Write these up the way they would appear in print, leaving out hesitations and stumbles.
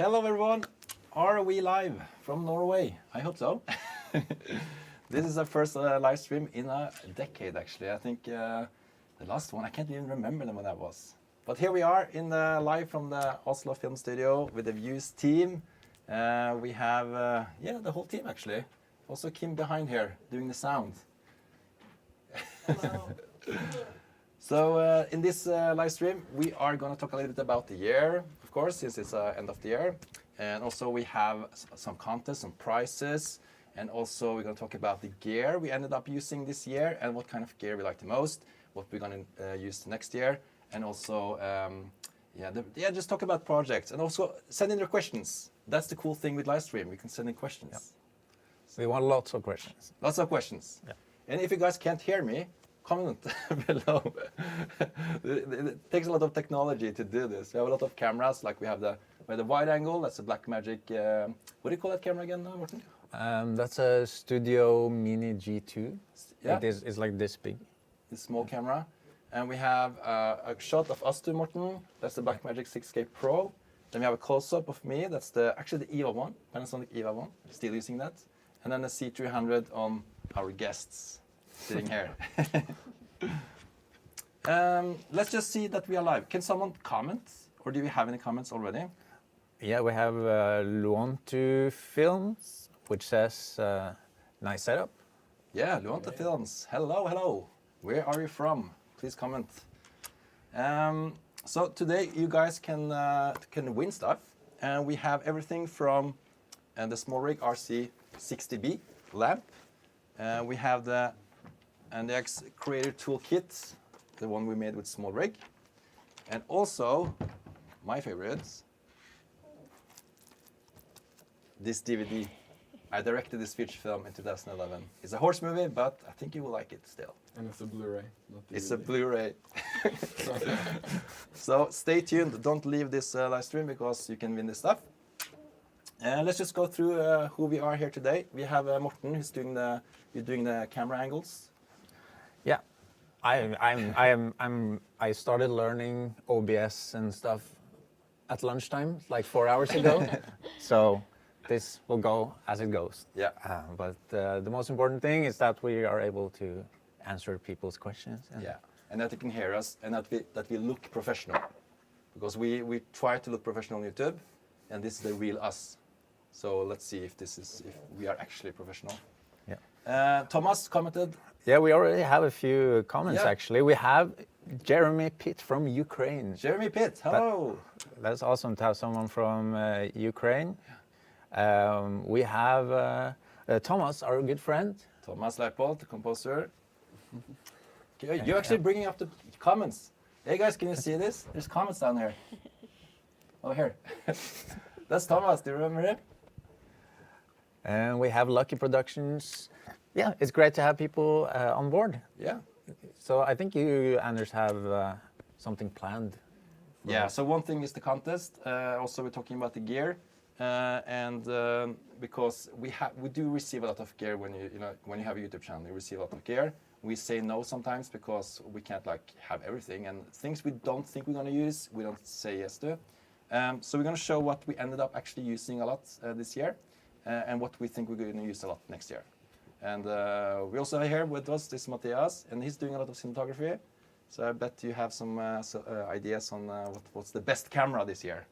Hello everyone, are we live from Norway? I hope so. This is our first live stream in a decade actually. I think the last one, I can't even remember when that was. But here we are in live from the Oslo Film Studio with the VJUS team. We have, the whole team actually. Also Kim behind here doing the sound. Hello. So in this live stream, we are going to talk a little bit about the year, of course, since it's end of the year. And also we have some contests, some prizes. And also we're going to talk about the gear we ended up using this year and what kind of gear we like the most, what we're going to use next year. And also, just talk about projects. And also send in your questions. That's the cool thing with live stream. We can send in questions. Yep. So we want lots of questions. Lots of questions. Yeah. And if you guys can't hear me, comment below. It takes a lot of technology to do this. We have a lot of cameras, like we have the wide angle, that's a Blackmagic, what do you call that camera again, Morten? That's a Studio Mini G2. Yeah. It's like this big. It's a small camera. And we have a shot of us two, Morten, that's the Blackmagic 6K Pro. Then we have a close-up of me, that's actually the EVA 1, Panasonic EVA 1, still using that. And then the C300 on our guests sitting here. Let's just see that we are live. Can someone comment? Or do we have any comments already? Yeah, we have Luontu Films, which says, nice setup. Yeah, Luontu Films. Hello, hello. Where are you from? Please comment. So today you guys can win stuff. And we have everything from the small rig RC60B lamp. We have the Andyax Creator Toolkit, the one we made with small rig. And also, my favorites, this DVD. I directed this feature film in 2011. It's a horse movie, but I think you will like it still. And it's a Blu-ray, not DVD. It's a Blu-ray. So stay tuned. Don't leave this live stream because you can win this stuff. Let's just go through who we are here today. We have Morten, who's doing the camera angles. Yeah, I started learning OBS and stuff at lunchtime, like 4 hours ago. So this will go as it goes. Yeah. But the most important thing is that we are able to answer people's questions. And that you can hear us, and that we look professional, because we try to look professional on YouTube, and this is the real us. So let's see if we are actually professional. Yeah. Thomas commented. Yeah, we already have a few comments, Yeah. actually. We have Jeremy Pitt from Ukraine. Jeremy Pitt, hello. That's awesome to have someone from Ukraine. We have Thomas, our good friend. Thomas Leipold, the composer. You're actually bringing up the comments. Hey guys, can you see this? There's comments down here. Oh, here. That's Thomas, do you remember him? And we have Lucky Productions. Yeah, it's great to have people on board. Yeah. So I think you, Anders, have something planned. Yeah, so one thing is the contest. Also, we're talking about the gear. Because we do receive a lot of gear when you have a YouTube channel, you receive a lot of gear. We say no sometimes because we can't have everything, and things we don't think we're going to use, we don't say yes to. So we're going to show what we ended up actually using a lot this year, and what we think we're going to use a lot next year. And we also have here with us this Matthias, and he's doing a lot of cinematography. So I bet you have some ideas on what's the best camera this year.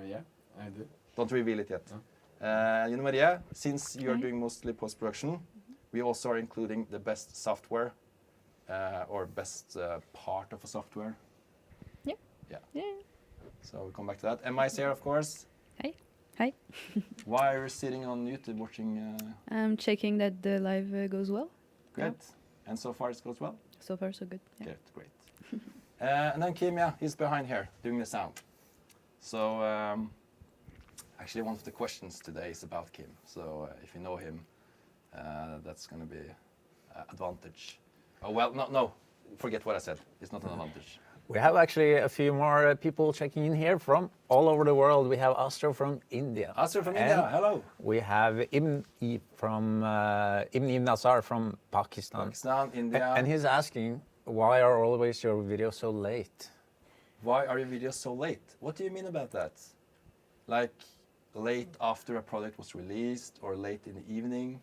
Yeah, I do. Don't reveal it yet. No. Maria, since you are doing mostly post-production, we also are including the best software or best part of a software. Yeah. Yeah. Yeah. So we'll come back to that. Emma is here, of course. Hi. Hi. Why are you sitting on YouTube watching? I'm checking that the live goes well. Great. And so far it goes well? So far, so good. Yeah. Great. And then Kim, he's behind here doing the sound. So actually one of the questions today is about Kim. So if you know him, that's going to be an advantage. Oh, well, no, forget what I said. It's not an advantage. We have actually a few more people checking in here from all over the world. We have Astro from India. Astro from India, hello. We have Ibn Nazar from Pakistan. Pakistan, India. And he's asking, why are always your videos so late? Why are your videos so late? What do you mean about that? Like, late after a product was released, or late in the evening,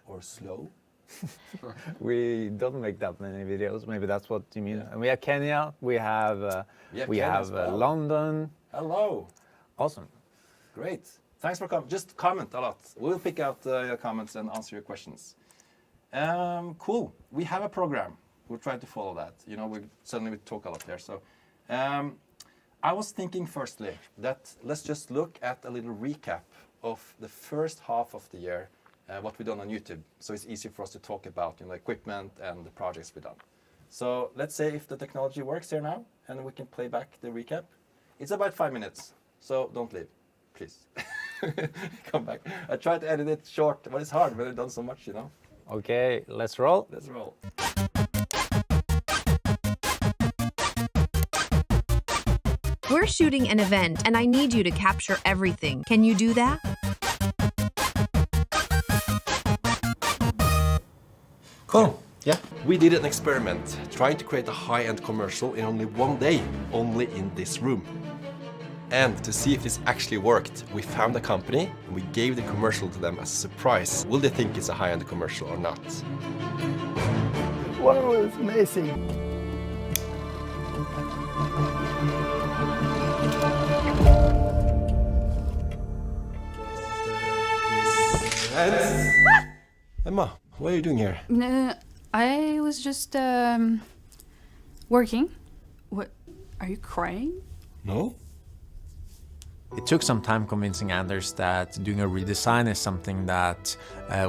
or slow? We don't make that many videos. Maybe that's what you mean. Yeah. And we have Kenya. We have Kenya as well. London. Hello. Awesome. Great. Thanks for coming. Just comment a lot. We'll pick out your comments and answer your questions. Cool. We have a program. We'll try to follow that. You know, we talk a lot here. So, I was thinking firstly that let's just look at a little recap of the first half of the year, what we've done on YouTube. So it's easy for us to talk about, you know, equipment and the projects we've done. So let's say if the technology works here now, and we can play back the recap. It's about 5 minutes, so don't leave, please. Come back. I tried to edit it short, but it's hard when you've done so much, you know. Okay, let's roll. Let's roll. We're shooting an event and I need you to capture everything. Can you do that? Cool. Yeah. We did an experiment trying to create a high-end commercial in only one day, only in this room. And to see if this actually worked, we found a company and we gave the commercial to them as a surprise. Will they think it's a high-end commercial or not? Wow, it's amazing. Emma, what are you doing here? No, I was just working. What? Are you crying? No? It took some time convincing Anders that doing a redesign is something that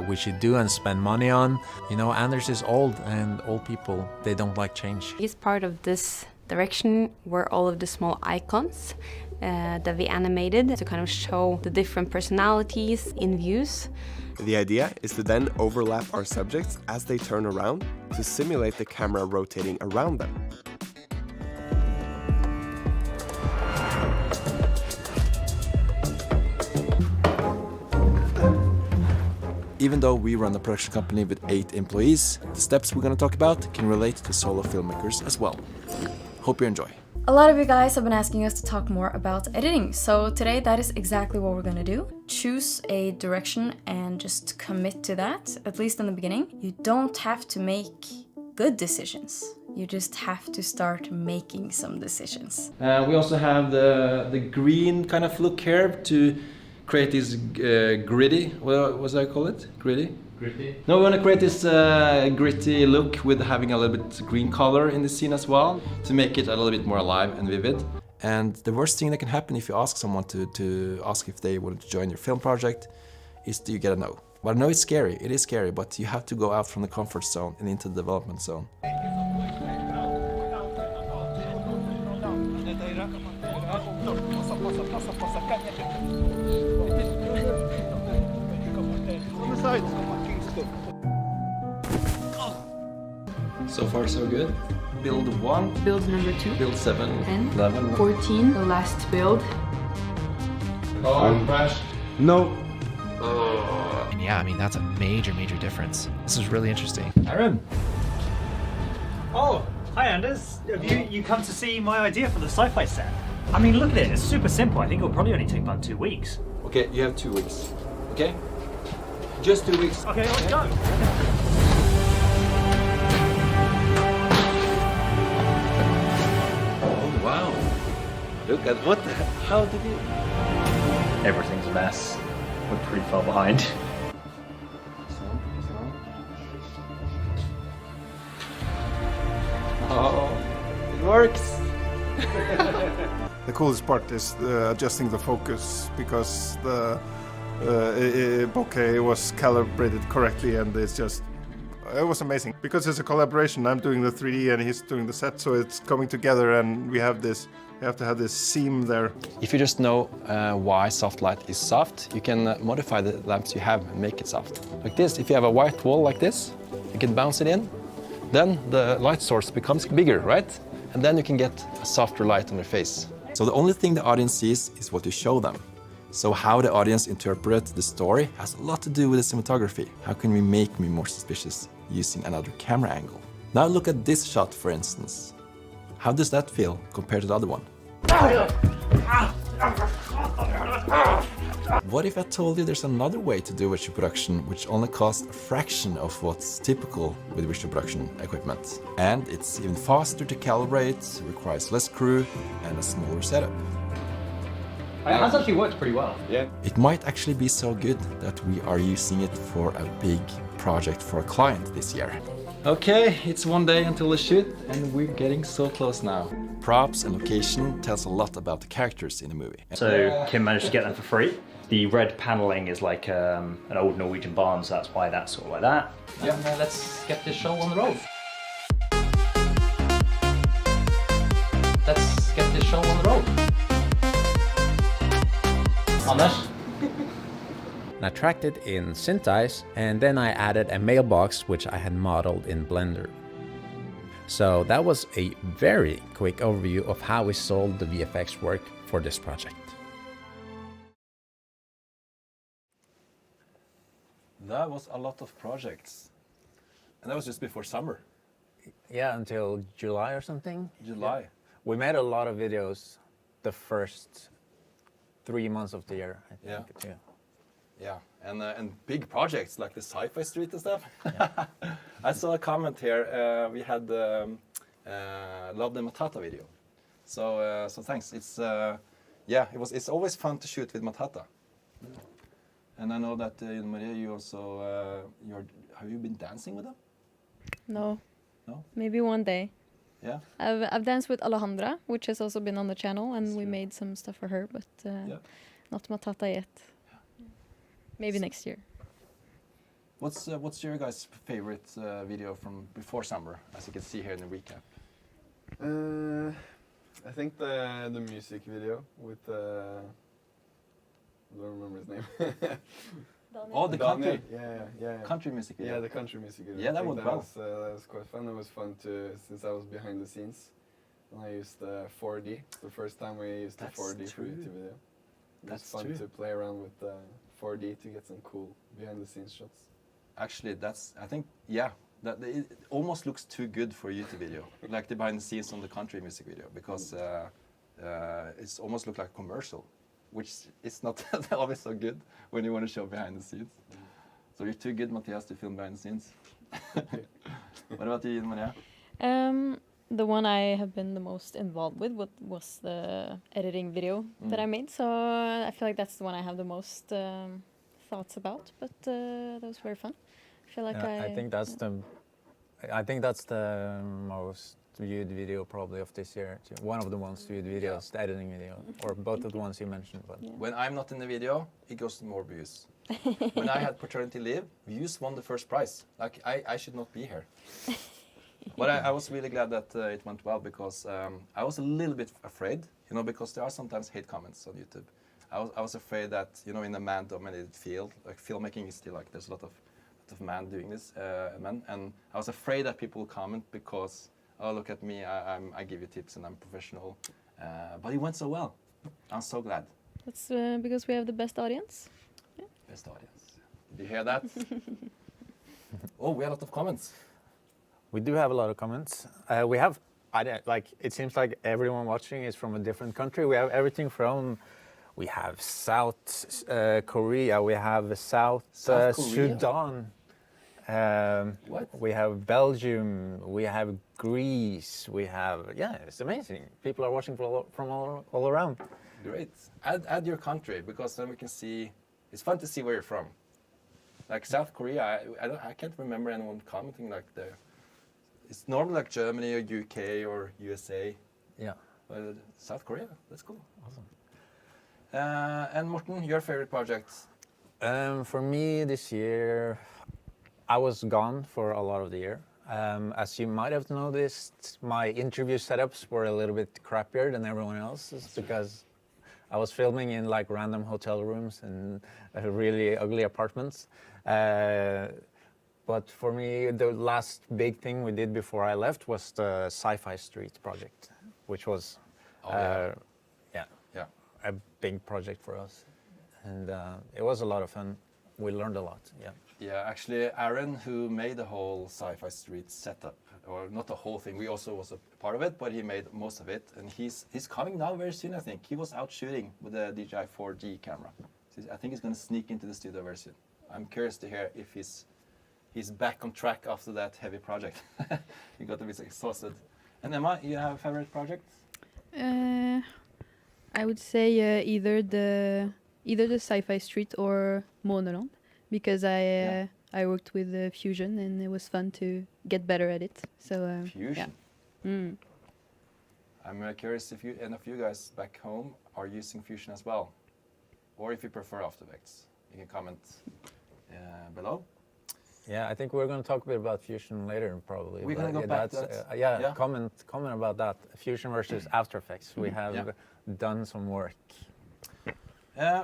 we should do and spend money on. You know, Anders is old, and old people, they don't like change. He's part of this direction where all of the small icons that we animated to kind of show the different personalities in VJUS. The idea is to then overlap our subjects as they turn around to simulate the camera rotating around them. Even though we run a production company with 8 employees, the steps we're going to talk about can relate to solo filmmakers as well. Hope you enjoy. A lot of you guys have been asking us to talk more about editing, so today that is exactly what we're gonna do. Choose a direction and just commit to that, at least in the beginning. You don't have to make good decisions. You just have to start making some decisions. We also have the green kind of look here to create this gritty, what was I call it? Gritty? Gritty? No, we want to create this gritty look with having a little bit green color in the scene as well to make it a little bit more alive and vivid. And the worst thing that can happen if you ask someone to ask if they want to join your film project is that you get a no. Well, I know it's scary, it is scary, but you have to go out from the comfort zone and into the development zone. So far so good. Build 1, Build number 2, build 7, 10, 11. 14, the last build. Oh, crashed. No. And yeah, I mean, that's a major difference. This is really interesting. Aaron. Oh, hi Anders. Have you come to see my idea for the sci-fi set? I mean, look at it. It's super simple. I think it'll probably only take about 2 weeks. Okay, you have 2 weeks. Okay? Just 2 weeks. Okay, let's go. Oh, wow. Look at what the how did you... Everything's a mess. We're pretty far behind. Oh, it works. The coolest part is adjusting the focus, because the bokeh was calibrated correctly, and it was amazing. Because it's a collaboration, I'm doing the 3D and he's doing the set, so it's coming together, and we have to have this seam there. If you just know why soft light is soft, you can modify the lamps you have and make it soft. Like this, if you have a white wall like this, you can bounce it in, then the light source becomes bigger, right? And then you can get a softer light on your face. So the only thing the audience sees is what you show them. So how the audience interprets the story has a lot to do with the cinematography. How can we make me more suspicious using another camera angle? Now look at this shot, for instance. How does that feel compared to the other one? What if I told you there's another way to do visual production which only costs a fraction of what's typical with visual production equipment? And it's even faster to calibrate, requires less crew, and a smaller setup. It has actually worked pretty well. Yeah. It might actually be so good that we are using it for a big project for a client this year. Okay, it's one day until the shoot and we're getting so close now. Props and location tells a lot about the characters in the movie. So Kim managed to get them for free. The red paneling is like an old Norwegian barn, so that's why that's sort of like that. Yeah, and, let's get this show on the road. Let's get this show on the road. Anders? I tracked it in SynthEyes, and then I added a mailbox which I had modeled in Blender. So that was a very quick overview of how we sold the VFX work for this project. That was a lot of projects. And that was just before summer. Yeah, until July or something. July. Yeah. We made a lot of videos the first 3 months of the year, I think. Yeah. Too. Yeah, and big projects like the Sci-Fi Street and stuff. Yeah. I saw a comment here. We had Love the Matata video. So thanks. It's yeah, it's always fun to shoot with Matata. Yeah. And I know that Maria, you also have you been dancing with them? No. No? Maybe one day. Yeah. I've danced with Alejandra, which has also been on the channel, and we made some stuff for her, but not Matata yet. Maybe next year. What's your guys' favorite video from before summer, as you can see here in the recap? I think the music video with I don't remember his name. Oh, the country. Yeah. Country music video. Yeah, the country music video. Yeah, that was that was quite fun. It was fun to since I was behind the scenes, and I used 4D. The first time we used the 4D for YouTube video. It was fun to play around with 4D to get some cool behind-the-scenes shots. Actually, I think, yeah, it almost looks too good for a YouTube video, like the behind-the-scenes on the country music video, because it's almost look like a commercial, which is not always so good when you want to show behind-the-scenes. So you're too good, Matthias, to film behind-the-scenes. What about you, Maria? The one I have been the most involved with was the editing video that I made. So I feel like that's the one I have the most thoughts about. But that was very fun. I feel like I think that's the most viewed video probably of this year. One of the most viewed videos, the editing video, or both of the ones you mentioned. But when I'm not in the video, it goes to more views. When I had paternity leave, VJUS won the first prize. Like I should not be here. But I was really glad that it went well, because I was a little bit afraid, you know, because there are sometimes hate comments on YouTube. I was afraid that, you know, in a man-dominated field, like filmmaking is still like, there's a lot of men doing this, and I was afraid that people will comment because, oh, look at me, I give you tips and I'm professional. But it went so well. I'm so glad. That's because we have the best audience. Yeah. Best audience. Did you hear that? Oh, we have a lot of comments. we do have a lot of comments. We have, it seems like everyone watching is from a different country. We have everything from, we have South Korea, we have South Sudan. We have Belgium, we have Greece, we have, it's amazing. People are watching from all around. Great. Add your country, because then we can see, it's fun to see where you're from. Like South Korea, I can't remember anyone commenting like there. It's normally like Germany or UK or USA. Yeah. But South Korea, that's cool. Awesome. And Morten, your favorite project? For me this year, I was gone for a lot of the year. As you might have noticed, my interview setups were a little bit crappier than everyone else's because I was filming in like random hotel rooms and really ugly apartments. But for me, the last big thing we did before I left was the Sci-Fi Street project, which was a big project for us. And it was a lot of fun. We learned a lot, Yeah, actually, Aaron, who made the whole Sci-Fi Street setup, or not the whole thing, we also was a part of it, but he made most of it, and he's coming now very soon, I think. He was out shooting with the DJI 4G camera, I think he's going to sneak into the studio very soon. I'm curious to hear if he's back on track after that heavy project. He got a bit exhausted. And Emma, you have a favorite project? I would say either the Sci-Fi Street or Måneland, because I worked with Fusion and it was fun to get better at it. So Fusion. Yeah. Mm. I'm curious if you and a few guys back home are using Fusion as well, or if you prefer After Effects. You can comment below. Yeah, I think we're going to talk a bit about Fusion later, probably. We're going to go back to that. Comment about that. Fusion versus After Effects. We have done some work.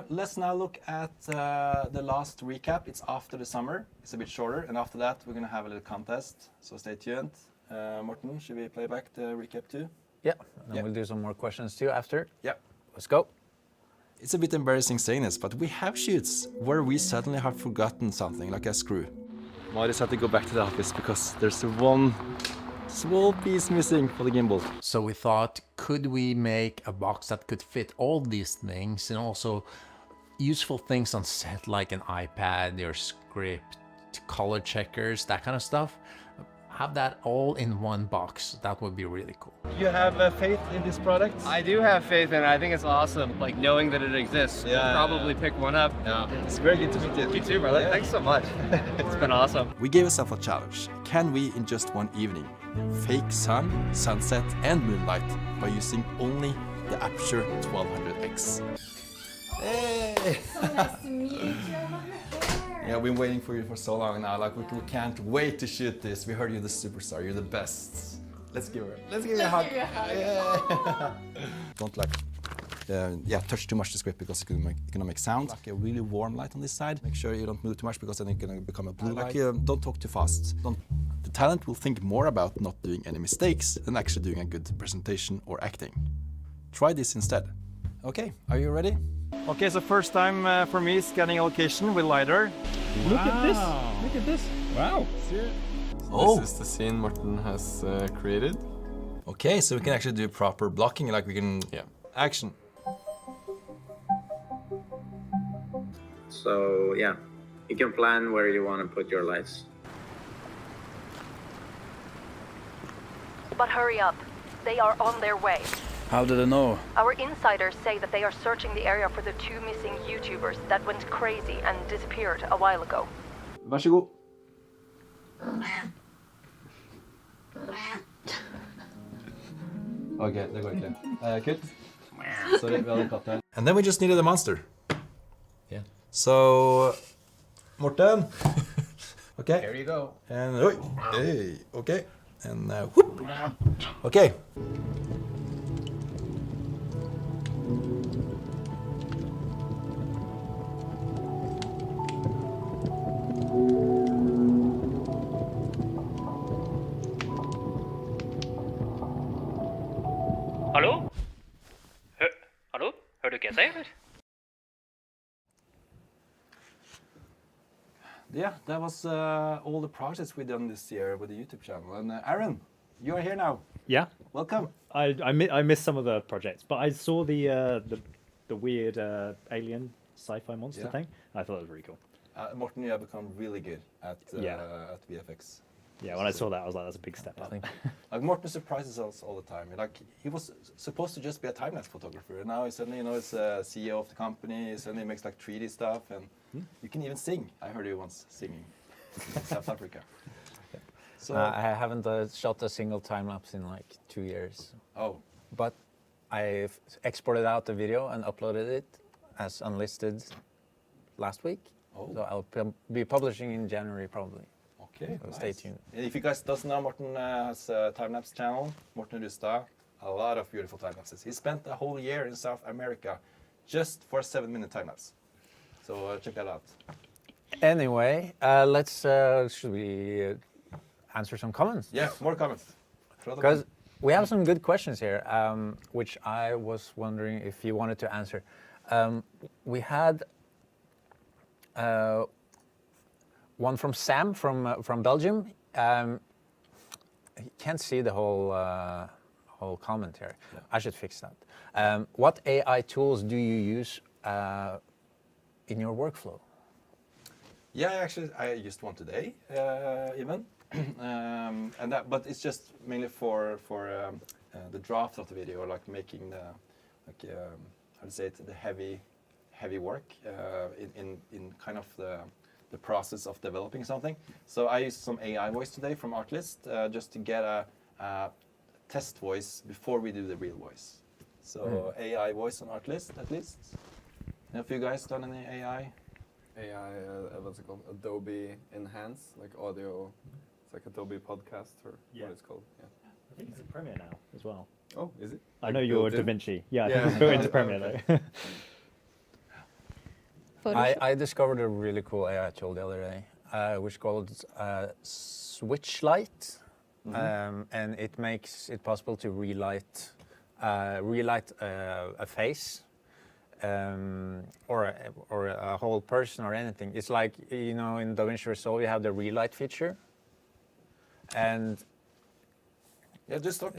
Let's now look at the last recap. It's after the summer. It's a bit shorter, and after that we're going to have a little contest. So stay tuned. Morten, should we play back the recap too? Yeah, and then we'll do some more questions too after. Yeah. Let's go. It's a bit embarrassing saying this, but we have shoots where we suddenly have forgotten something, like a screw. Marius had to go back to the office because there's one small piece missing for the gimbal. So we thought, could we make a box that could fit all these things and also useful things on set like an iPad, your script, color checkers, that kind of stuff? Have that all in one box. That would be really cool. You have faith in this product? I do have faith in it. I think it's awesome, like knowing that it exists. Yeah. I'll probably pick one up. Yeah. It's very good to meet you. You too, brother. Thanks so much. It's been awesome. We gave ourselves a challenge. Can we, in just one evening, fake sun, sunset, and moonlight by using only the Aperture 1200X? Hey! So nice to meet you. Yeah, we've been waiting for you for so long now. Like we can't wait to shoot this. We heard you're the superstar. You're the best. Let's give her a hug. Yeah. Don't touch too much the script because it's gonna make sound. Like a really warm light on this side. Make sure you don't move too much because then it's gonna become a blue light. Don't talk too fast. The talent will think more about not doing any mistakes than actually doing a good presentation or acting. Try this instead. Okay, are you ready? Okay, so first time for me scanning a location with LiDAR. Look at this! Look at this! Wow! Oh. This is the scene Morten has created. Okay, so we can actually do proper blocking, like we can... Yeah. Action. So yeah, you can plan where you want to put your lights. But hurry up. They are on their way. How do they know? Our insiders say that they are searching the area for the 2 missing YouTubers that went crazy and disappeared a while ago. Vær så god. Okay, det går ikke. Kutt. Sorry, vi hadde katt her. And then we just needed a monster. Yeah. So, Morten. Okay. Here you go. And, hey, okay. And, whoop. Okay. Hallo? Hallo? Hører du ikke jeg sier, eller? Yeah, that was all the projects we've done this year with the YouTube channel. And Aaron, you are here now. Yeah. Welcome. I missed some of the projects, but I saw the weird alien sci-fi monster thing. I thought it was really cool. Morten, you have become really good at VFX. Yeah, when I saw that, I was like, that's a big step up. Like Morten surprises us all the time. Like he was supposed to just be a time-lapse photographer, and now he suddenly, he's CEO of the company. He suddenly makes like 3D stuff, and you can even sing. I heard you once singing in South Africa. So I haven't shot a single time-lapse in like 2 years. Oh. But I've exported out the video and uploaded it as unlisted last week. Oh. So I'll be publishing in January probably. Okay, so nice. Stay tuned. And if you guys don't know, Morten has a time-lapse channel, Morten Rustad, a lot of beautiful time-lapses. He spent a whole year in South America just for a 7-minute time-lapse. So check that out. Anyway, should we answer some comments? Yeah, more comments. Because we have some good questions here, which I was wondering if you wanted to answer. We had one from Sam from Belgium. He can't see the whole comment here. Yeah. I should fix that. What AI tools do you use in your workflow? Yeah, actually, I used one today, even, but it's just mainly for the draft of the video, like making the how to say it, the heavy work in kind of the process of developing something. So I used some AI voice today from Artlist just to get a test voice before we do the real voice. So AI voice on Artlist at least. Have you guys done any AI? AI, what's it called? Adobe Enhance, like audio. It's like Adobe Podcast or what it's called. Yeah. I think it's in Premiere now as well. Oh, is it? I know you're DaVinci. Yeah, I think it's built into Premiere though. I discovered a really cool AI tool the other day, which is called Switchlight, and it makes it possible to relight a face. Or a whole person or anything. It's like, you know, in DaVinci Resolve you have the relight feature, and just talk.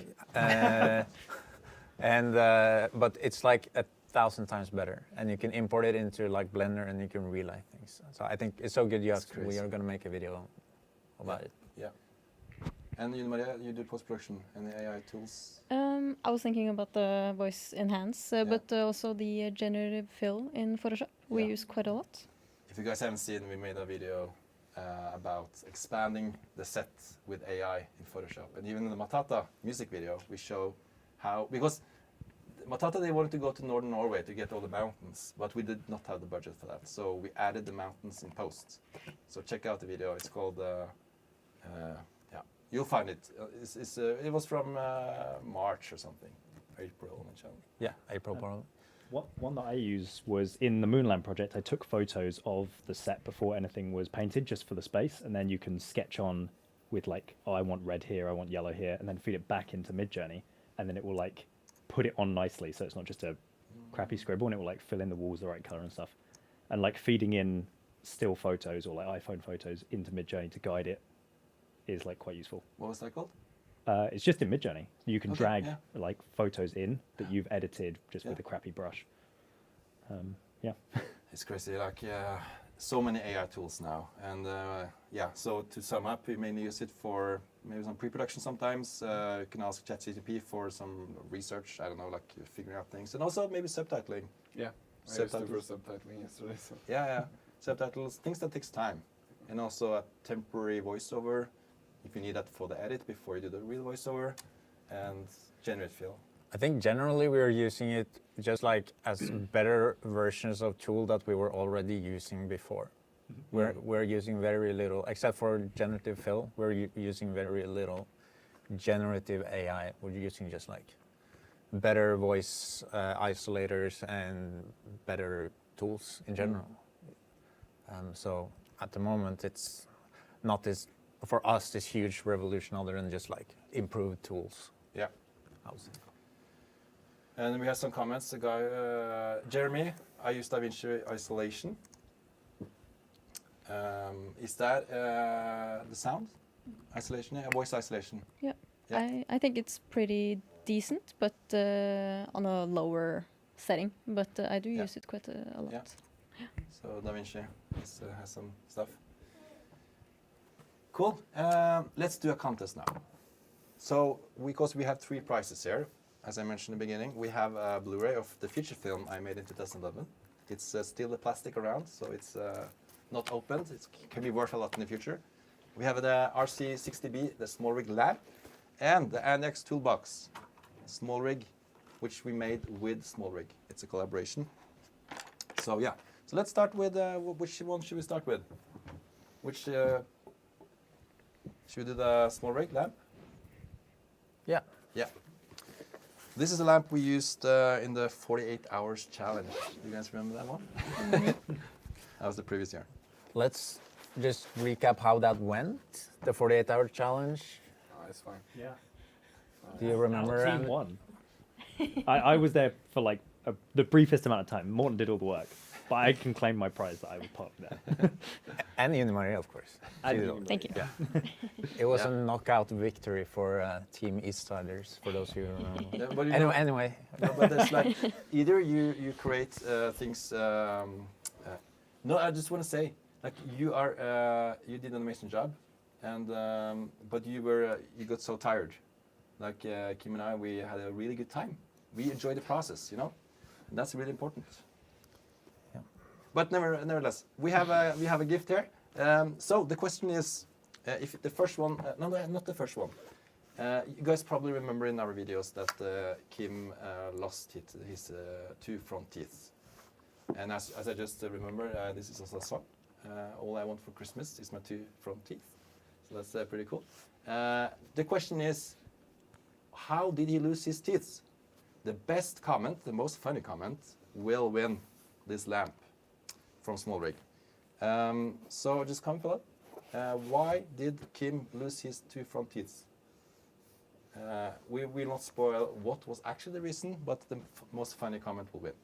But it's like 1,000 times better, and you can import it into like Blender, and you can relight things. So I think it's so good. We are gonna make a video about it. Yeah. And you, Maria, you do post-production and the AI tools? I was thinking about the voice enhance, but also the generative fill in Photoshop. We use quite a lot. If you guys haven't seen, we made a video about expanding the set with AI in Photoshop. And even in the Matata music video, we show how, because Matata, they wanted to go to northern Norway to get all the mountains, but we did not have the budget for that. So we added the mountains in post. So check out the video. It's called you'll find it. It was from March or something, April on the channel. Yeah, April probably. One that I used was in the Moonland project. I took photos of the set before anything was painted, just for the space, and then you can sketch on with like, oh, I want red here, I want yellow here, and then feed it back into Midjourney, and then it will like put it on nicely, so it's not just a crappy scribble, and it will like fill in the walls the right color and stuff, and like feeding in still photos or like iPhone photos into Midjourney to guide it is like quite useful. What was that called? It's just in Midjourney. You can drag like photos in that you've edited just with a crappy brush. Yeah. It's crazy, like so many AI tools now. And so to sum up, we mainly use it for maybe some pre-production sometimes. You can ask ChatGPT for some research, I don't know, like figuring out things. And also maybe subtitling. Yeah, I used it for subtitling yesterday. So. Yeah, subtitles, things that takes time. And also a temporary voiceover, if you need that for the edit before you do the real voiceover, and generate fill. I think generally we are using it just like as better versions of tool that we were already using before. We're using very little, except for generative fill, we're using very little generative AI. We're using just like better voice isolators and better tools in general. So at the moment it's not this, for us, this huge revolution other than just like improved tools. Yeah. And we have some comments. The guy, Jeremy, I use DaVinci Isolation. Is that the sound isolation? Yeah, voice isolation. Yeah. I think it's pretty decent, but on a lower setting. But I do use it quite a lot. Yeah. So DaVinci has some stuff. Cool. Let's do a contest now. So, because we have 3 prizes here, as I mentioned in the beginning, we have a Blu-ray of the feature film I made in 2011. It's still the plastic around, so it's not opened. It can be worth a lot in the future. We have the RC60B, the small rig lamp, and the Andyax toolbox, small rig, which we made with small rig. It's a collaboration. So yeah. So let's start with which one should we start with? Which should we do the small rig lamp? Yeah. Yeah. This is a lamp we used in the 48 hours challenge. Do you guys remember that one? That was the previous year. Let's just recap how that went, the 48-hour challenge. Oh, it's fine. Yeah. Do you remember? Team won. I was there for like the briefest amount of time. Morten did all the work. But I can claim my prize that I was part of that. And Uni Maria, of course. Thank you. Yeah. It was a knockout victory for Team Eastsiders, for those who remember. Yeah, anyway. No, but it's like either you create things No, I just want to say, like you are, you did an amazing job, and but you got so tired. Like Kim and I, we had a really good time. We enjoyed the process, you know, and that's really important. Yeah. But nevertheless, we have a gift here. So the question is, if the first one, no, not the first one. You guys probably remember in our videos that Kim lost his 2 front teeth. And as I just remember, this is also a song. All I want for Christmas is my 2 front teeth. So that's pretty cool. The question is, how did he lose his teeth? The best comment, the most funny comment, will win this lamp from Small Rig. So just comment below. Why did Kim lose his 2 front teeth? We will not spoil what was actually the reason, but the most funny comment will win.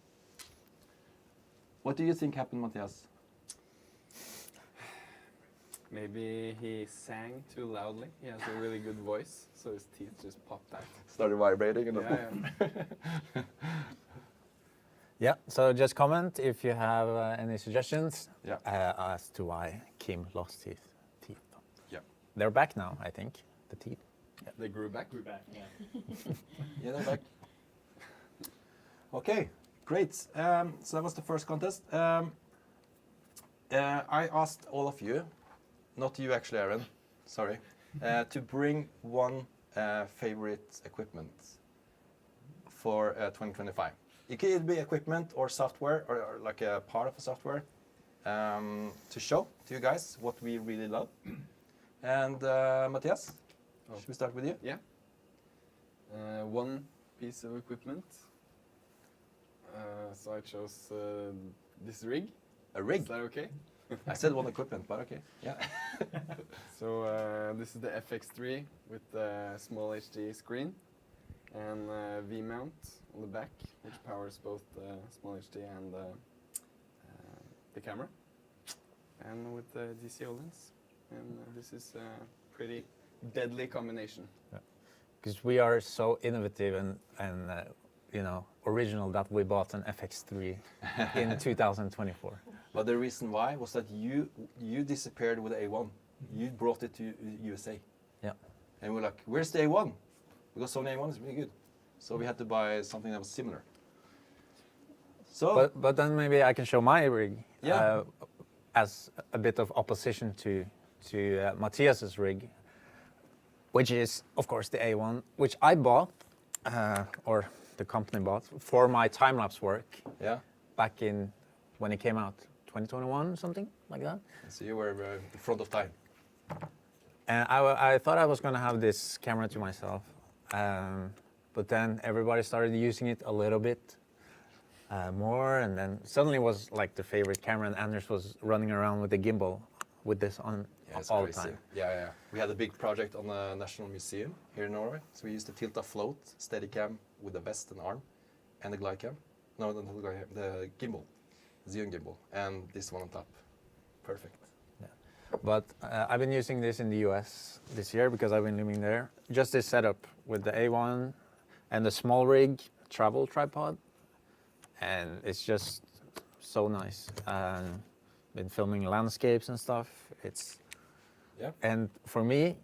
What do you think happened, Matthias? Maybe he sang too loudly. He has a really good voice, so his teeth just popped out. Started vibrating. Yeah. Yeah, so just comment if you have any suggestions as to why Kim lost his teeth. Yeah. They're back now, I think, the teeth. Yeah. They grew back? Yeah. Yeah, they're back. Okay, great. So that was the first contest. I asked all of you, not you actually, Aaron, sorry, to bring one favorite equipment for 2025. It could either be equipment or software or like a part of a software to show to you guys what we really love. And Matthias, should we start with you? Yeah. One piece of equipment. So I chose this rig. A rig? Is that okay? I said one equipment, but okay. Yeah. So this is the FX3 with the small HD screen and V-mount on the back, which powers both the small HD and the camera, and with the DCO lens. And this is a pretty deadly combination. Because we are so innovative and you know, original that we bought an FX3 in 2024. But the reason why was that you disappeared with the A1. You brought it to USA. Yeah. And we're like, where's the A1? Because Sony A1 is really good. So we had to buy something that was similar. So. But then maybe I can show my rig. Yeah. As a bit of opposition to Matthias's rig, which is of course the A1, which I bought, or the company bought for my time-lapse work. Yeah. Back in when it came out, 2021, something like that. So you were in front of time. And I thought I was going to have this camera to myself, but then everybody started using it a little bit more, and then suddenly it was like the favorite camera, and Anders was running around with the gimbal with this on all the time. Yeah. We had a big project on the National Museum here in Norway, so we used the tilt float Steadicam with the vest and arm, and the glide cam. No, not the glide cam, the gimbal, Xeon gimbal, and this one on top. Perfect. But I've been using this in the US this year because I've been living there. Just this setup with the A1 and the small rig travel tripod, and it's just so nice. Been filming landscapes and stuff. And for me,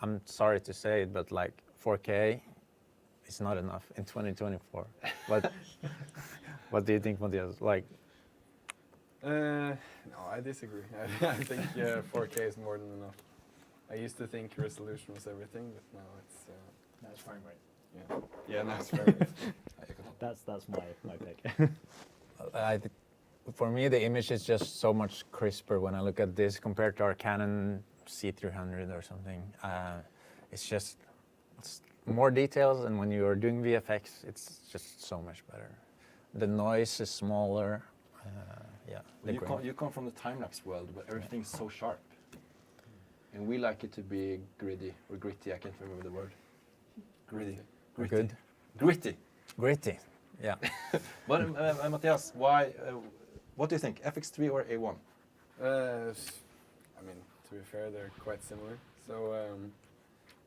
I'm sorry to say it, but like 4K is not enough in 2024. But what do you think, Matthias? Like. No, I disagree. I think 4K is more than enough. I used to think resolution was everything, but now it's... That's frame rate. Yeah, that's frame rate. That's my pick. For me, the image is just so much crisper when I look at this compared to our Canon C300 or something. It's more details, and when you are doing VFX, it's just so much better. The noise is smaller. You come from the time-lapse world, but everything's so sharp. And we like it to be gritty, or gritty, I can't remember the word. Gritty. Good. Gritty. Gritty, yeah. But Matthias, why, what do you think, FX3 or A1? I mean, to be fair, they're quite similar. So,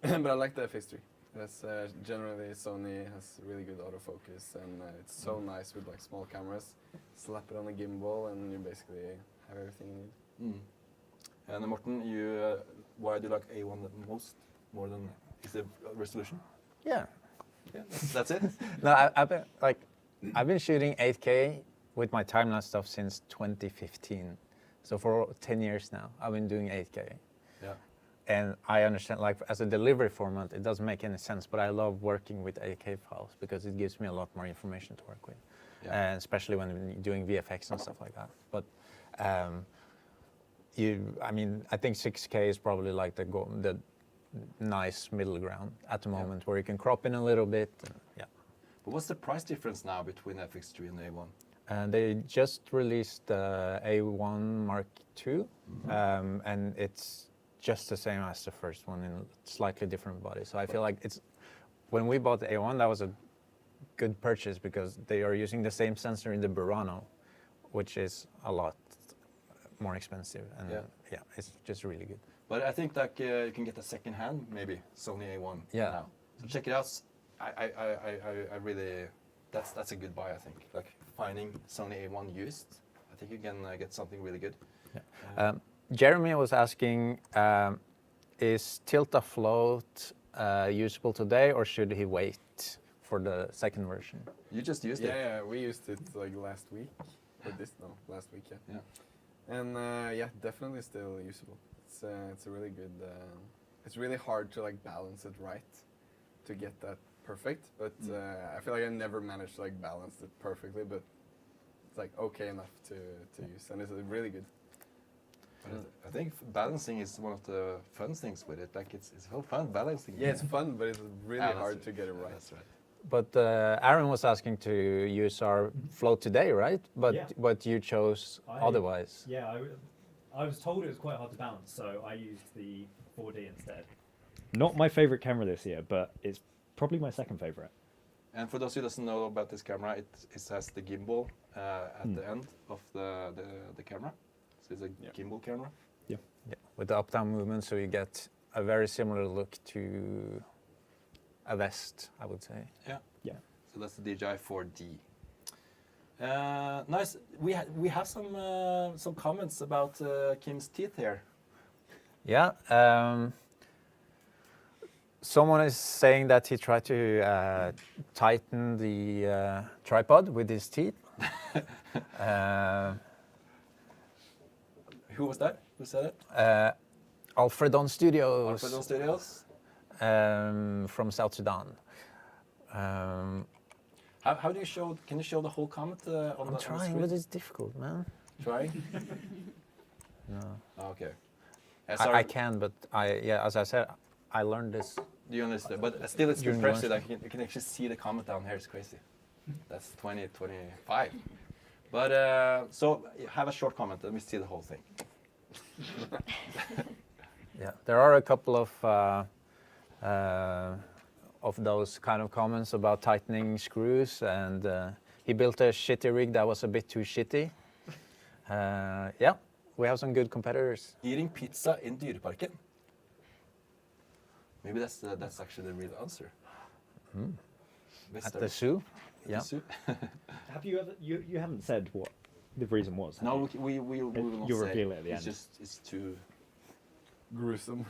but I like the FX3. That's generally Sony has really good autofocus, and it's so nice with like small cameras. Slap it on a gimbal, and you basically have everything you need. And Morten, why do you like A1 the most? More than is it resolution? Yeah. Yeah, that's it. No, I've been shooting 8K with my timelapse stuff since 2015. So for 10 years now, I've been doing 8K. Yeah. And I understand, like, as a delivery format, it doesn't make any sense, but I love working with 8K files because it gives me a lot more information to work with, and especially when doing VFX and stuff like that. But I think 6K is probably like the nice middle ground at the moment, where you can crop in a little bit. Yeah. But what's the price difference now between FX3 and A1? And they just released the A1 Mark II, and it's just the same as the first one in a slightly different body. So I feel like when we bought the A1, that was a good purchase because they are using the same sensor in the Burano, which is a lot more expensive, and it's just really good. But I think that you can get a second hand, maybe Sony A1 now. So check it out. I really, that's a good buy. I think, like finding Sony A1 used, I think you can get something really good. Yeah. Jeremy was asking, is Tilt a Float usable today, or should he wait for the second version? You just used it. Yeah, we used it like last week. Last week, yeah. And definitely still usable. It's a really good. It's really hard to like balance it right to get that perfect. But I feel like I never managed to like balance it perfectly. But it's like okay enough to use, and it's really good. I think balancing is one of the fun things with it. Like it's so fun balancing. Yeah, it's fun, but it's really hard to get it right. That's right. But Aaron was asking to use our float today, right? But you chose otherwise. Yeah, I was told it was quite hard to balance, so I used the 4D instead. Not my favorite camera this year, but it's probably my second favorite. And for those who doesn't know about this camera, it has the gimbal at the end of the camera. So it's a gimbal camera. Yeah. With the up-down movement, so you get a very similar look to a vest, I would say. Yeah. So that's the DJI 4D. Nice. We have some comments about Kim's teeth here. Yeah. Someone is saying that he tried to tighten the tripod with his teeth. Who was that? Who said it? Alfredon Studios. Alfredon Studios. From South Sudan. How do you show? Can you show the whole comment on I'm trying, but it's difficult, man. Trying? No. Okay. I can, but as I said, I learned this. Do you understand? But still, it's impressive. Like you can actually see the comment down here. It's crazy. That's 2025. But so have a short comment. Let me see the whole thing. Yeah, there are a couple of those kind of comments about tightening screws, and he built a shitty rig that was a bit too shitty. Yeah, we have some good competitors. Eating pizza in Dyreparken. Maybe that's actually the real answer. At the zoo. Yeah. Have you ever? You haven't said what the reason was. No, we will not You'll say. reveal it at the end. It's too gruesome.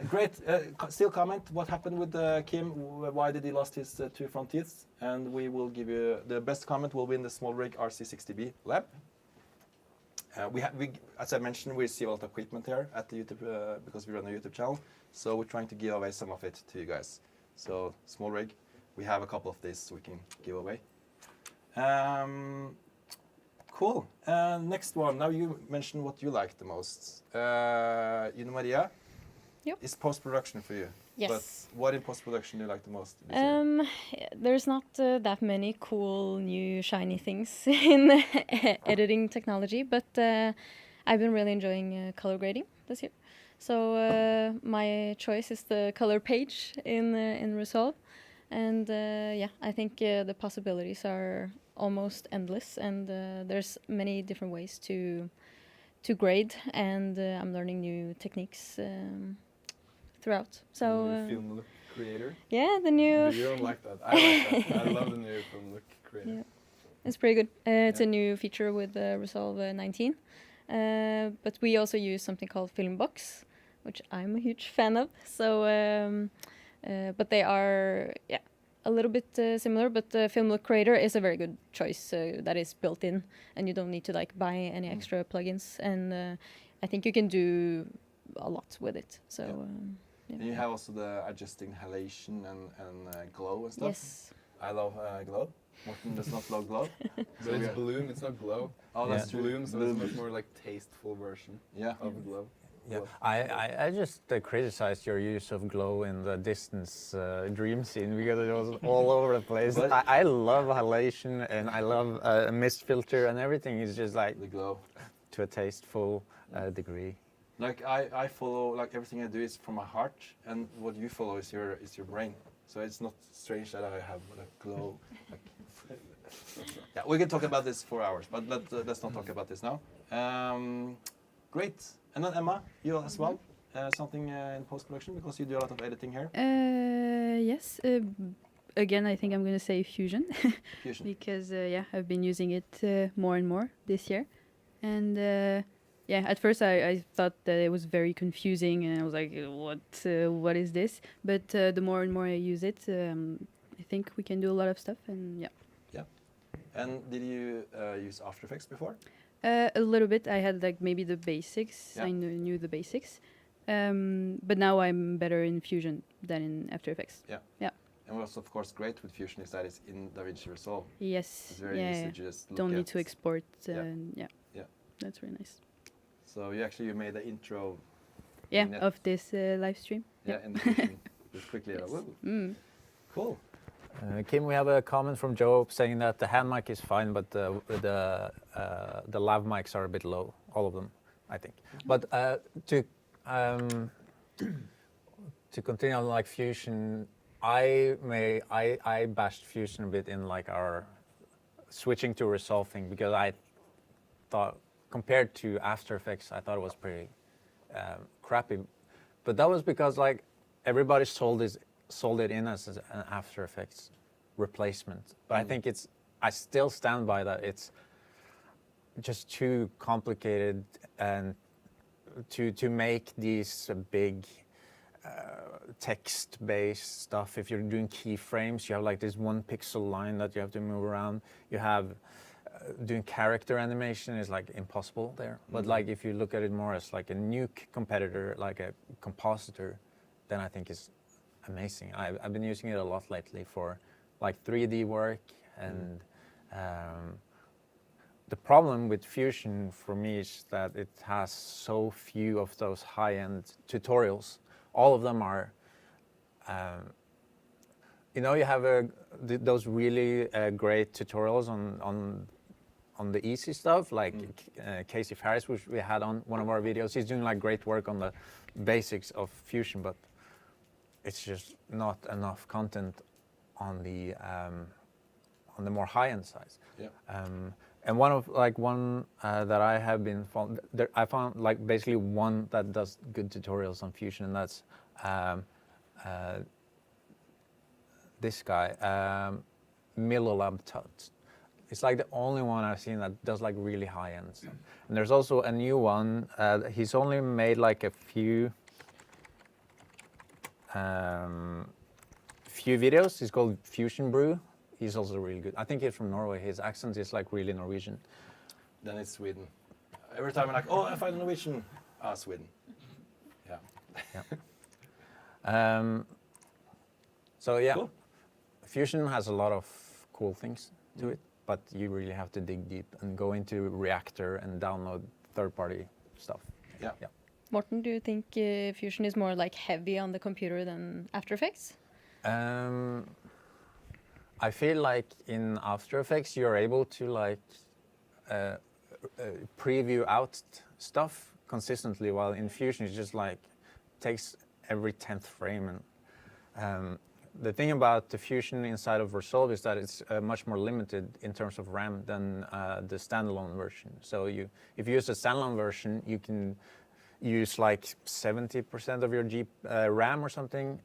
Great. Still comment. What happened with Kim? Why did he lost his two front teeth? And we will give you the best comment. Will win the small rig RC60B lab. We as I mentioned, we receive a lot of equipment here at the YouTube because we run a YouTube channel. So we're trying to give away some of it to you guys. So small rig, we have a couple of these we can give away. Cool. Next one. Now you mentioned what you like the most. Maria. Yep. It's post-production for you. Yes. But what in post-production do you like the most? There's not that many cool new shiny things in editing technology, but I've been really enjoying color grading this year. So my choice is the color page in Resolve, and I think the possibilities are almost endless, and there's many different ways to grade, and I'm learning new techniques throughout. So Film look creator. Yeah, the new. You don't like that. I like that. I love the new film look creator. it's pretty good. It's a new feature with Resolve 19. But we also use something called Filmbox, which I'm a huge fan of. So, but they are, a little bit similar. But Film Creator is a very good choice that is built in, and you don't need to like buy any extra plugins. And I think you can do a lot with it. So, And you have also the adjusting halation and glow and stuff. Yes. I love glow. Morten does not love glow. But it's bloom, it's not glow. Oh, that's true. Bloom, so it's much more like tasteful version of glow. Yeah, I just criticized your use of glow in the distance dream scene because it was all over the place. I love halation and I love mist filter and everything is just like the glow to a tasteful degree. Like I follow, like everything I do is from my heart, and what you follow is your brain. So it's not strange that I have a glow. Yeah, we can talk about this for hours, but let's not talk about this now. Great. And then Emma, you as well, something in post-production because you do a lot of editing here. Yes. Again, I think I'm going to say Fusion. Fusion. Because, I've been using it more and more this year. And, at first I thought that it was very confusing and I was like, what is this? But the more and more I use it, I think we can do a lot of stuff and Yeah. And did you use After Effects before? A little bit. I had like maybe the basics. I knew the basics. But now I'm better in Fusion than in After Effects. Yeah. And what's of course great with Fusion is that it's in DaVinci Resolve. Yes. It's very easy to just look Don't at. need to export. Yeah. That's really nice. So you made the intro. Of this live stream. Yeah, in the Fusion. Just quickly. Yes. Cool. Kim, we have a comment from Joe saying that the hand mic is fine, but the lav mics are a bit low, all of them, I think. But to continue on like Fusion, I bashed Fusion a bit in like our switching to Resolve thing because I thought compared to After Effects, I thought it was pretty crappy. But that was because like everybody sold it in as an After Effects replacement. But I think I still stand by that. It's just too complicated and to make these big text-based stuff. If you're doing keyframes, you have like this 1 pixel line that you have to move around. You have doing character animation is like impossible there. But like if you look at it more as like a new competitor, like a compositor, then I think it's amazing. I've been using it a lot lately for like 3D work and the problem with Fusion for me is that it has so few of those high-end tutorials. All of them are, you have those really great tutorials on the easy stuff, like Casey Farris, which we had on one of our videos. He's doing like great work on the basics of Fusion, but it's just not enough content on the more high-end size. And one that I have been found, I found like basically one that does good tutorials on Fusion, and that's this guy, Millolab Tut. It's like the only one I've seen that does like really high-end stuff. And there's also a new one. He's only made like a few videos. He's called Fusion Brew. He's also really good. I think he's from Norway. His accent is like really Norwegian. Then it's Sweden. Every time I'm like, oh, I find a Norwegian. Sweden. So yeah, cool. Fusion has a lot of cool things to it, but you really have to dig deep and go into Reactor and download third-party stuff. Yeah. Morten, do you think Fusion is more like heavy on the computer than After Effects? I feel like in After Effects you're able to like preview out stuff consistently, while in Fusion it just like takes every 10th frame. And the thing about the Fusion inside of Resolve is that it's much more limited in terms of RAM than the standalone version. So if you use a standalone version, use like 70% of your RAM or something,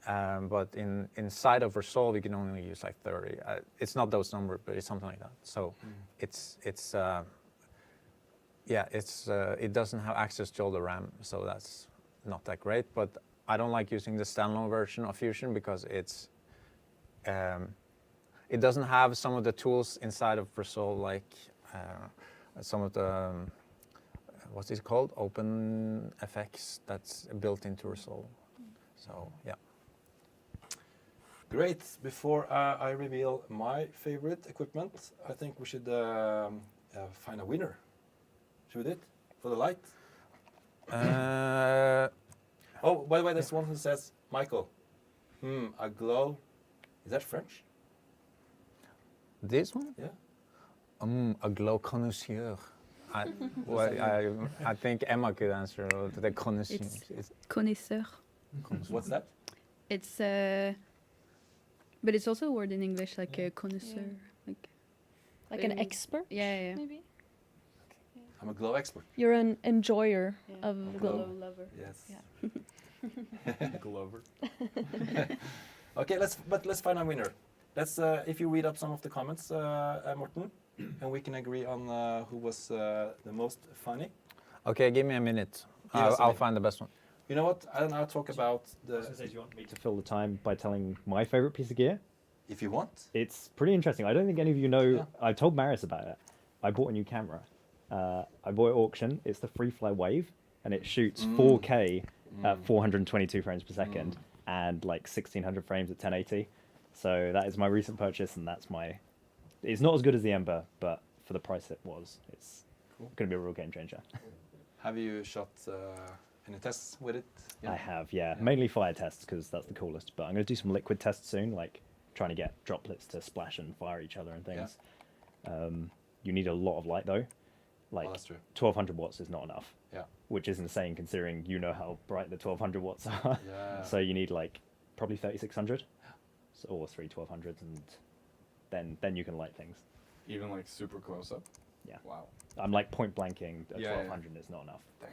but inside of Resolve you can only use like 30. It's not those numbers, but it's something like that. So it doesn't have access to all the RAM, so that's not that great. But I don't like using the standalone version of Fusion because it doesn't have some of the tools inside of Resolve, like some of the what's it called? Open FX that's built into Resolve. So yeah. Great. Before I reveal my favorite equipment, I think we should find a winner. Should we do it for the light? Oh, by the way, there's one who says, Michael, a glow. Is that French? This one? Yeah. A glow connoisseur. I think Emma could answer the connoisseur. It's connoisseur. What's that? It's but it's also a word in English, like a connoisseur, like an expert. Yeah. Maybe. I'm a glow expert. You're an enjoyer of glow. Lover. Yes. Yeah. Glover. Okay, let's find a winner. Let's if you read up some of the comments, Morten, and we can agree on who was the most funny. Okay, give me a minute. I'll find the best one. You know what? I'll now talk about the. Do you want me to fill the time by telling my favorite piece of gear? If you want. It's pretty interesting. I don't think any of you know. Yeah. I told Maris about it. I bought a new camera. I bought it at auction. It's the FreeFly Wave, and it shoots 4K at 422 frames per second and like 1600 frames at 1080. So that is my recent purchase, and that's my. It's not as good as the Ember, but for the price it was, it's going to be a real game changer. Have you shot any tests with it? Yeah. I have, yeah. Mainly fire tests because that's the coolest. But I'm going to do some liquid tests soon, like trying to get droplets to splash and fire each other and things. Yeah. You need a lot of light though. Like 1200 watts is not enough. Yeah. Which is insane considering you know how bright the 1200 watts are. Yeah. So you need like probably 3600 or 1200s, and then you can light things. Even like super close up? Yeah. Wow. I'm like point blanking at 1200 is not enough. Damn.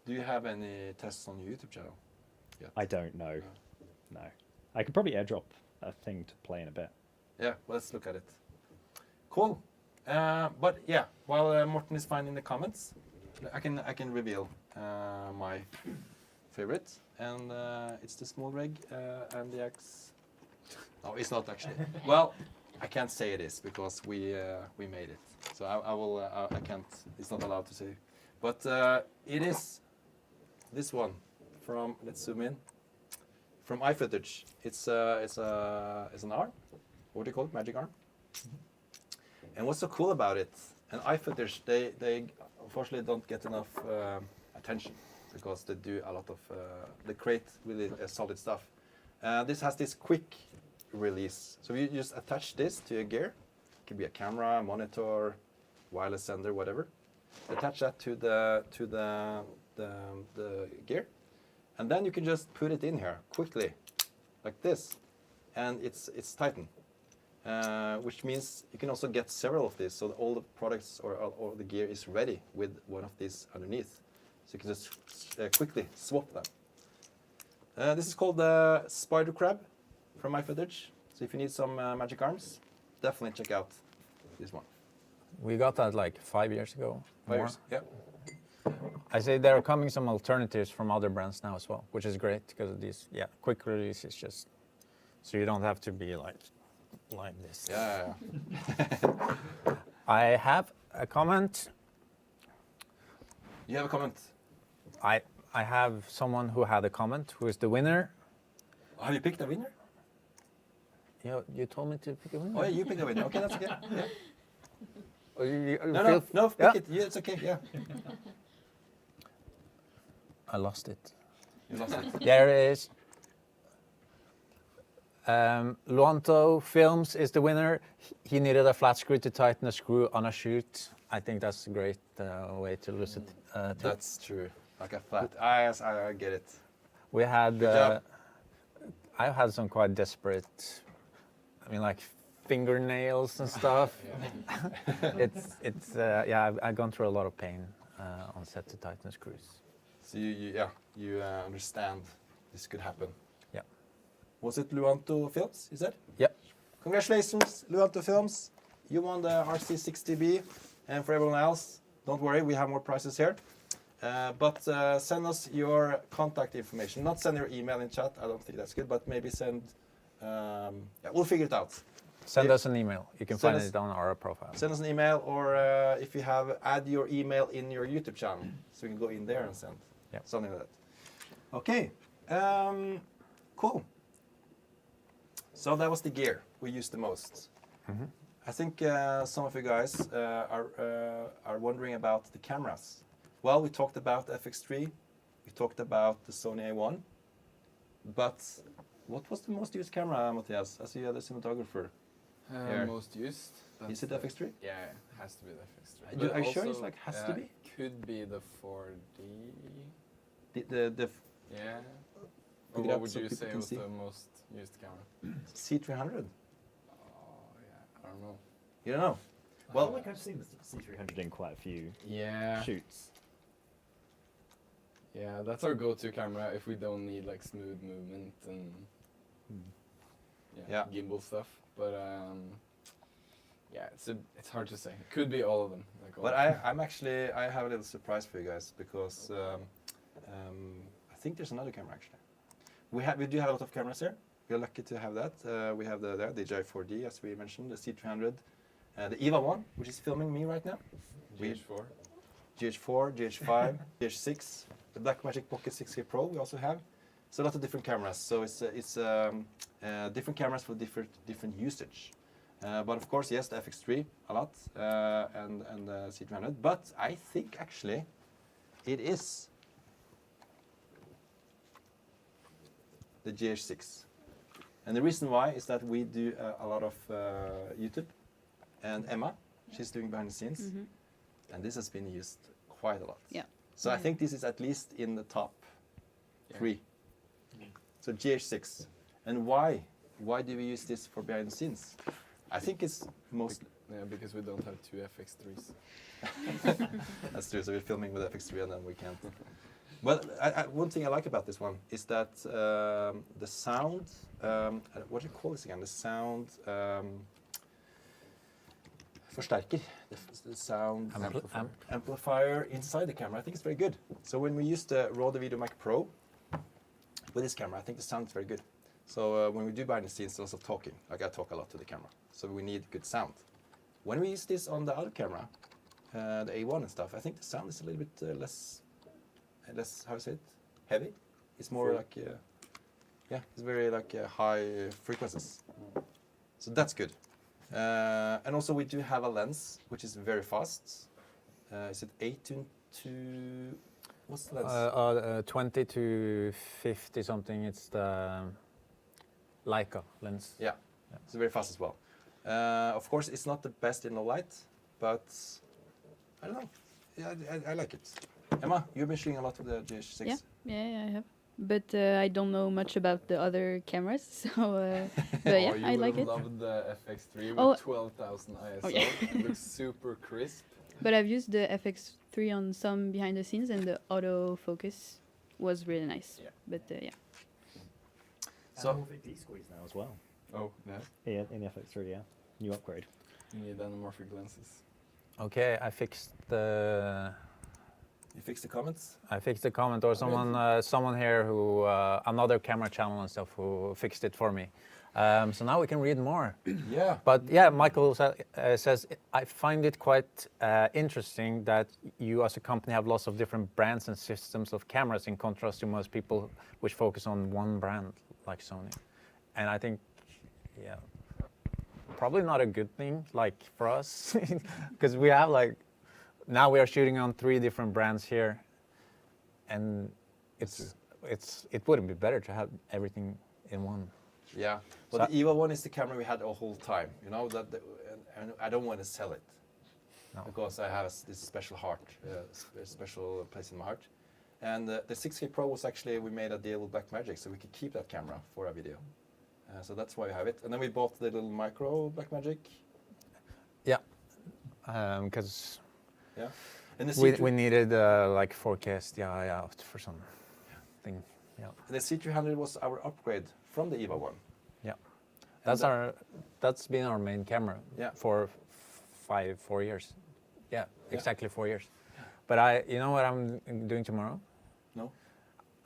Do you have any tests on your YouTube channel yet? I don't know. No. I could probably airdrop a thing to play in a bit. Yeah, well, let's look at it. Cool. But yeah, while Morten is finding the comments, I can reveal my favorite, and it's the small rig Andyax. No, it's not actually. Well, I can't say it is because we made it. So I can't. It's not allowed to say. But it is this one from. Let's zoom in. From iFootage. It's an arm. What do you call it? Magic arm. And what's so cool about it? And iFootage, they unfortunately don't get enough attention because they do a lot of they create really solid stuff. This has this quick release. So you just attach this to your gear. It could be a camera, monitor, wireless sender, whatever. Attach that to the gear, and then you can just put it in here quickly, like this, and it's tightened. Which means you can also get several of these, so that all the products or the gear is ready with one of these underneath. So you can just quickly swap them. This is called the Spider Crab from iFootage. So if you need some magic arms, definitely check out this one. We got that like 5 years ago. 5 years, yeah. I say there are coming some alternatives from other brands now as well, which is great because of these, quick release is just, so you don't have to be like this. Yeah. I have a comment. You have a comment? I have someone who had a comment, who is the winner. Oh, have you picked a winner? You told me to pick a winner. Oh, yeah, you picked a winner. Okay, that's okay. Yeah. No, pick it. Yeah, it's okay. Yeah. I lost it. You lost it. There it is. Luanto Films is the winner. He needed a flat screw to tighten a screw on a shoot. I think that's a great way to lose it. That's true. Like a flat. I get it. We had. I had some quite desperate. I mean, like fingernails and stuff. I've gone through a lot of pain on set to tighten screws. So you understand this could happen. Yeah. Was it Luanto Films, you said? Yep. Congratulations, Luanto Films. You won the RC60B. And for everyone else, don't worry, we have more prizes here. But send us your contact information. Not send your email in chat, I don't think that's good, but maybe send, we'll figure it out. Send us an email. You can find it on our profile. Send us an email, or if you have, add your email in your YouTube channel, so you can go in there and send something like that. Okay, cool. So that was the gear we used the most. Mm-hmm. I think some of you guys are wondering about the cameras. Well, we talked about FX3, we talked about the Sony A1, but what was the most used camera, Matthias, as you are the cinematographer? Most used? Is it the FX3? Yeah, it has to be the FX3. Are you sure it's like has to be? Could be the 4D. Yeah. Or what would you say was the most used camera? C300. I don't know. You don't know? Well, like I've seen the C300 in quite a few shoots. Yeah, that's our go-to camera if we don't need like smooth movement and gimbal stuff. But it's hard to say. It could be all of them. Like but I have a little surprise for you guys, because I think there's another camera actually. We do have a lot of cameras here. We're lucky to have that. We have the DJI 4D, as we mentioned, the C300, the EVA 1, which is filming me right now. GH4. GH4, GH5, GH6, the Blackmagic Pocket 6K Pro we also have. So a lot of different cameras. So it's different cameras for different usage. But of course, yes, the FX3 a lot, and the C300. But I think actually it is the GH6. And the reason why is that we do a lot of YouTube, and Emma, she's doing behind the scenes, and this has been used quite a lot. Yeah. So I think this is at least in the top 3. So GH6. And why? Why do we use this for behind the scenes? I think it's mostly... Yeah, because we don't have 2 FX3s. That's true, so we're filming with FX3 and then we can't. But one thing I like about this one is that the sound, what do you call this again? The sound, forsterker, the sound amplifier inside the camera. I think it's very good. So when we use the Rode VideoMac Pro with this camera, I think the sound is very good. So when we do behind the scenes, also talking, like I talk a lot to the camera, so we need good sound. When we use this on the other camera, the A1 and stuff, I think the sound is a little bit less, how is it, heavy? It's more like, it's very like high frequencies. So that's good. And also we do have a lens, which is very fast. Is it 18 to, what's the lens? 20 to 50 something, it's the Leica lens. Yeah, it's very fast as well. Of course, it's not the best in low light, but I don't know. Yeah, I like it. Emma, you've been shooting a lot with the GH6. Yeah, I have. But I don't know much about the other cameras, so but yeah, I like it. You love the FX3 with 12,000 ISO. Oh, yeah. It looks super crisp. But I've used the FX3 on some behind the scenes, and the autofocus was really nice. Yeah. But yeah. So anamorphic squeeze now as well. Oh, yeah. Yeah, in the FX3, yeah. New upgrade. You need anamorphic lenses. Okay, I fixed the... You fixed the comments? I fixed the comment, or someone here who, another camera channel and stuff, who fixed it for me. So now we can read more. Yeah. But yeah, Michael says, I find it quite interesting that you as a company have lots of different brands and systems of cameras in contrast to most people which focus on one brand like Sony. And I think, yeah, probably not a good thing, like for us, because we have like, now we are shooting on 3 different brands here, and it wouldn't be better to have everything in one. Yeah, but so the EVA 1 is the camera we had the whole time, you know, and I don't want to sell it, because I have this special heart, a special place in my heart. And the 6K Pro was actually, we made a deal with Blackmagic so we could keep that camera for a video. So that's why we have it. And then we bought the little micro Blackmagic. Yeah, because... Yeah, And the we needed like 4K SDI out for something. Yeah. The C300 was our upgrade from the EVA one. Yeah. That's been our main camera for 4 years. Yeah, exactly 4 years. But you know what I'm doing tomorrow? No.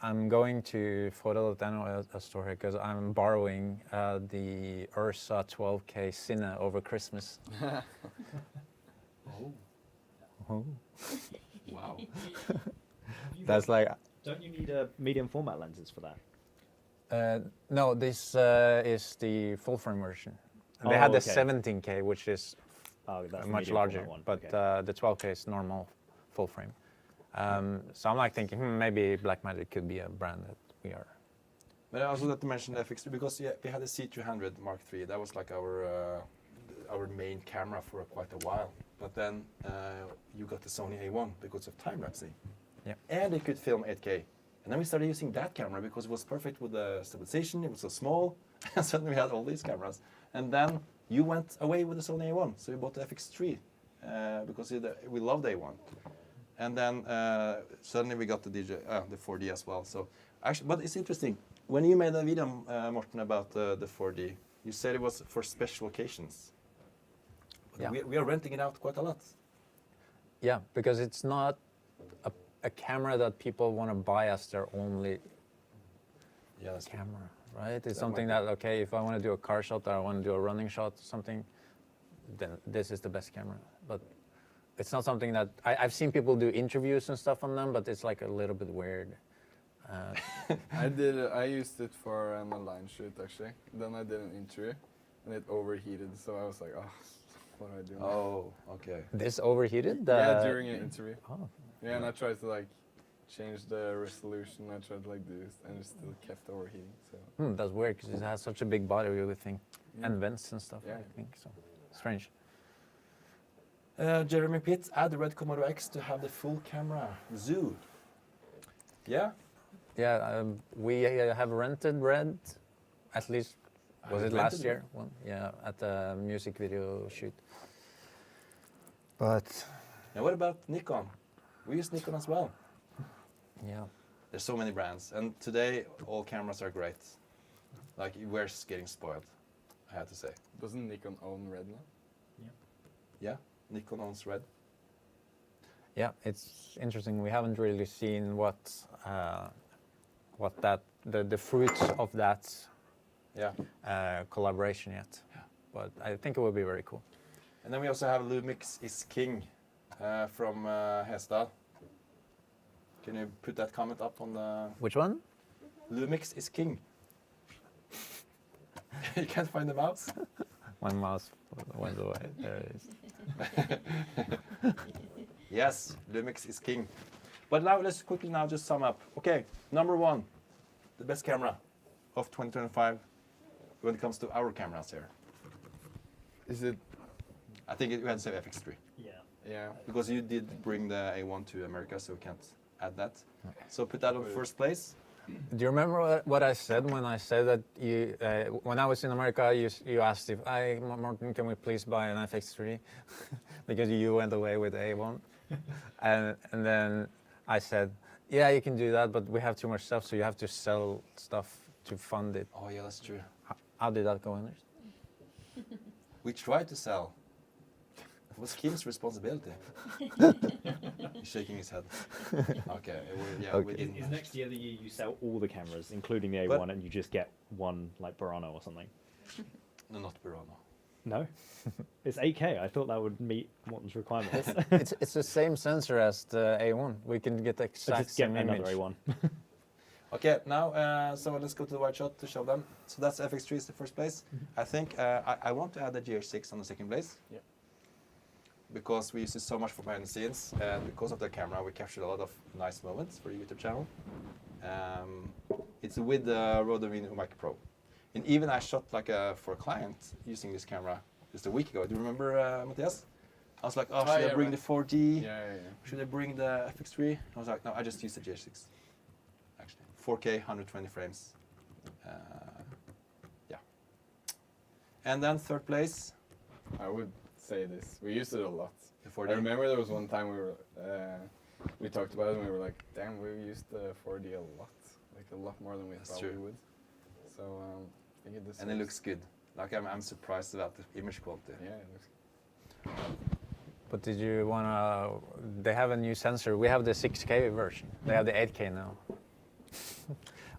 I'm going to Photo.no Astoria because I'm borrowing the Ursa 12K Cine over Christmas. Oh. Oh. Wow. That's like. Don't you need medium format lenses for that? No, this is the full frame version. They had the 17K, which is much larger, but the 12K is normal full frame. So I'm like thinking, maybe Blackmagic could be a brand that we are. But I also want to mention the FX3 because we had the C300 Mark III. That was like our main camera for quite a while. But then you got the Sony A1 because of time lapsing. Yeah. And it could film 8K. And then we started using that camera because it was perfect with the stabilization. It was so small, and suddenly we had all these cameras. And then you went away with the Sony A1, so we bought the FX3 because we loved A1. And then suddenly we got the 4D as well. So actually, but it's interesting. When you made a video, Morten, about the 4D, you said it was for special occasions. Yeah. We are renting it out quite a lot. Yeah, because it's not a camera that people want to buy as their only camera, right? It's something that, okay, if I want to do a car shot or I want to do a running shot or something, then this is the best camera. But it's not something that I've seen people do interviews and stuff on them, but it's like a little bit weird. I used it for my line shoot actually. Then I did an interview, and it overheated. So I was like, oh, what do I do now? Oh, okay. This overheated? Yeah, during an interview. Oh. Yeah, and I tried to like change the resolution. I tried to like do this, and it still kept overheating. So. That's weird because it has such a big body, you would think, and vents and stuff. I think so. Strange. Jeremy Pitt, add the Red Komodo X to have the full camera zoo. Yeah. Yeah, we have rented Red, at least, was it last year? Well, yeah, at the music video shoot. But... Now what about Nikon? We use Nikon as well. Yeah. There's so many brands, and today all cameras are great. Like, we're just getting spoiled, I have to say. Doesn't Nikon own Red now? Yeah, Nikon owns Red. Yeah, it's interesting. We haven't really seen what the fruits of that collaboration yet. Yeah. But I think it will be very cool. And then we also have Lumix is King from Hestad. Can you put that comment up on the... Which one? Lumix is King. You can't find the mouse? My mouse went away. There it is. Yes, Lumix is king. But now let's quickly now just sum up. Okay, number one, the best camera of 2025 when it comes to our cameras here. Is it? I think you had to say FX3. Yeah. Yeah. Because you did bring the A1 to America, so we can't add that. So put that on first place. Do you remember what I said when I said that you, when I was in America, you asked if, Morten, can we please buy an FX3? Because you went away with the A1. and then I said, yeah, you can do that, but we have too much stuff, so you have to sell stuff to fund it. Oh, yeah, that's true. How did that go, Anders? We tried to sell. It was Kim's responsibility. He's shaking his head. Okay. We didn't. Is next year the year you sell all the cameras, including the A1, and you just get one like Burano or something? No, not Burano. No? It's 8K. I thought that would meet Morten's requirements. It's the same sensor as the A1. We can get the exact same image. Another A1. Okay, now, so let's go to the wide shot to show them. So that's FX3 is the first place. I think I want to add the GH6 on the second place. Yeah. Because we use it so much for behind the scenes, and because of the camera, we captured a lot of nice moments for the YouTube channel. It's with the Rode Vino Mic Pro. And even I shot like for a client using this camera just a week ago. Do you remember, Matthias? I was like, oh, should I bring the 4D? Yeah. Should I bring the FX3? I was like, no, I just use the GH6. Actually, 4K, 120 frames. Yeah. And then third place. I would say this. We used it a lot. The I remember there was one time we talked about it and we were like, damn, we used the 4D a lot. Like a lot more than we thought we would. So I think it deserves. And it looks good. Like I'm surprised about the image quality. Yeah, it looks good. But did you wanna? They have a new sensor. We have the 6K version. They have the 8K now,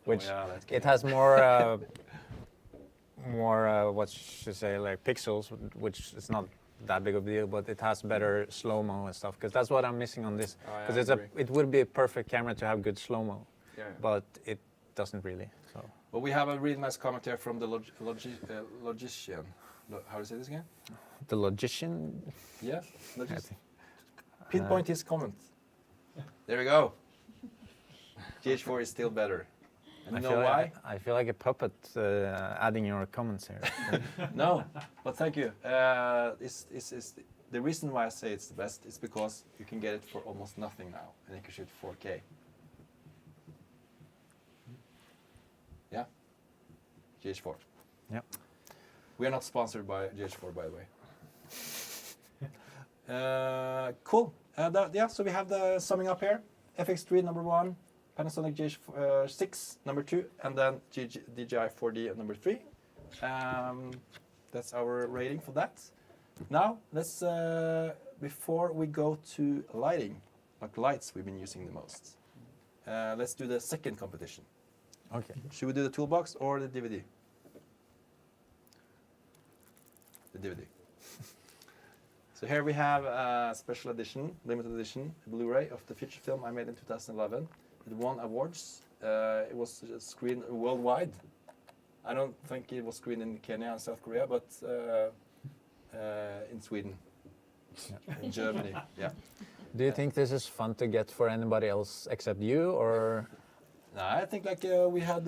which it has more, what should I say, like pixels, which is not that big of a deal. But it has better slow-mo and stuff. Because that's what I'm missing on this. Because it would be a perfect camera to have good slow-mo, but it doesn't really. So. Well, we have a really nice comment here from the logician. How do you say this again? The logician? Yeah, pinpoint his comment. There we go. GH4 is still better. And you know why? I feel like a puppet adding your comments here. No, but thank you. The reason why I say it's the best is because you can get it for almost nothing now, and you can shoot 4K. Yeah, GH4. Yeah. We are not sponsored by GH4, by the way. Cool. So we have the summing up here. FX3 number 1, Panasonic GH6 number 2, and then DJI 4D number 3. That's our rating for that. Now let's before we go to lighting, like lights we've been using the most. Let's do the second competition. Okay. Should we do the toolbox or the DVD? The DVD. So here we have a special edition, limited edition, Blu-ray of the feature film I made in 2011. It won awards. It was screened worldwide. I don't think it was screened in Kenya and South Korea, but in Sweden, in Germany, yeah. Do you think this is fun to get for anybody else except you, or? No, I think like we had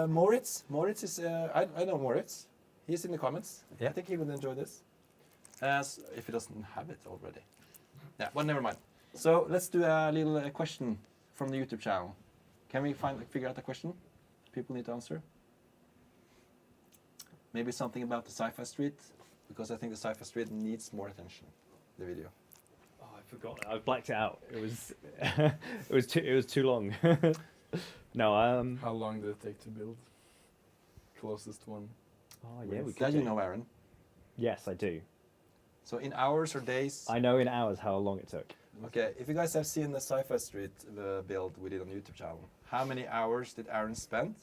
Moritz. Moritz is, I know Moritz. He's in the comments. Yeah. I think he would enjoy this. If he doesn't have it already. Yeah, but never mind. So let's do a little question from the YouTube channel. Can we figure out a question people need to answer? Maybe something about the Sci-Fi Street, because I think the Sci-Fi Street needs more attention. The video. Oh, I forgot. I blacked it out. It was it was too long. No. How long did it take to build? Closest one. Oh yeah, we could. That you know, Aaron. Yes, I do. So in hours or days? I know in hours how long it took. Okay, if you guys have seen the Sci-Fi Street build we did on the YouTube channel, how many hours did Aaron spend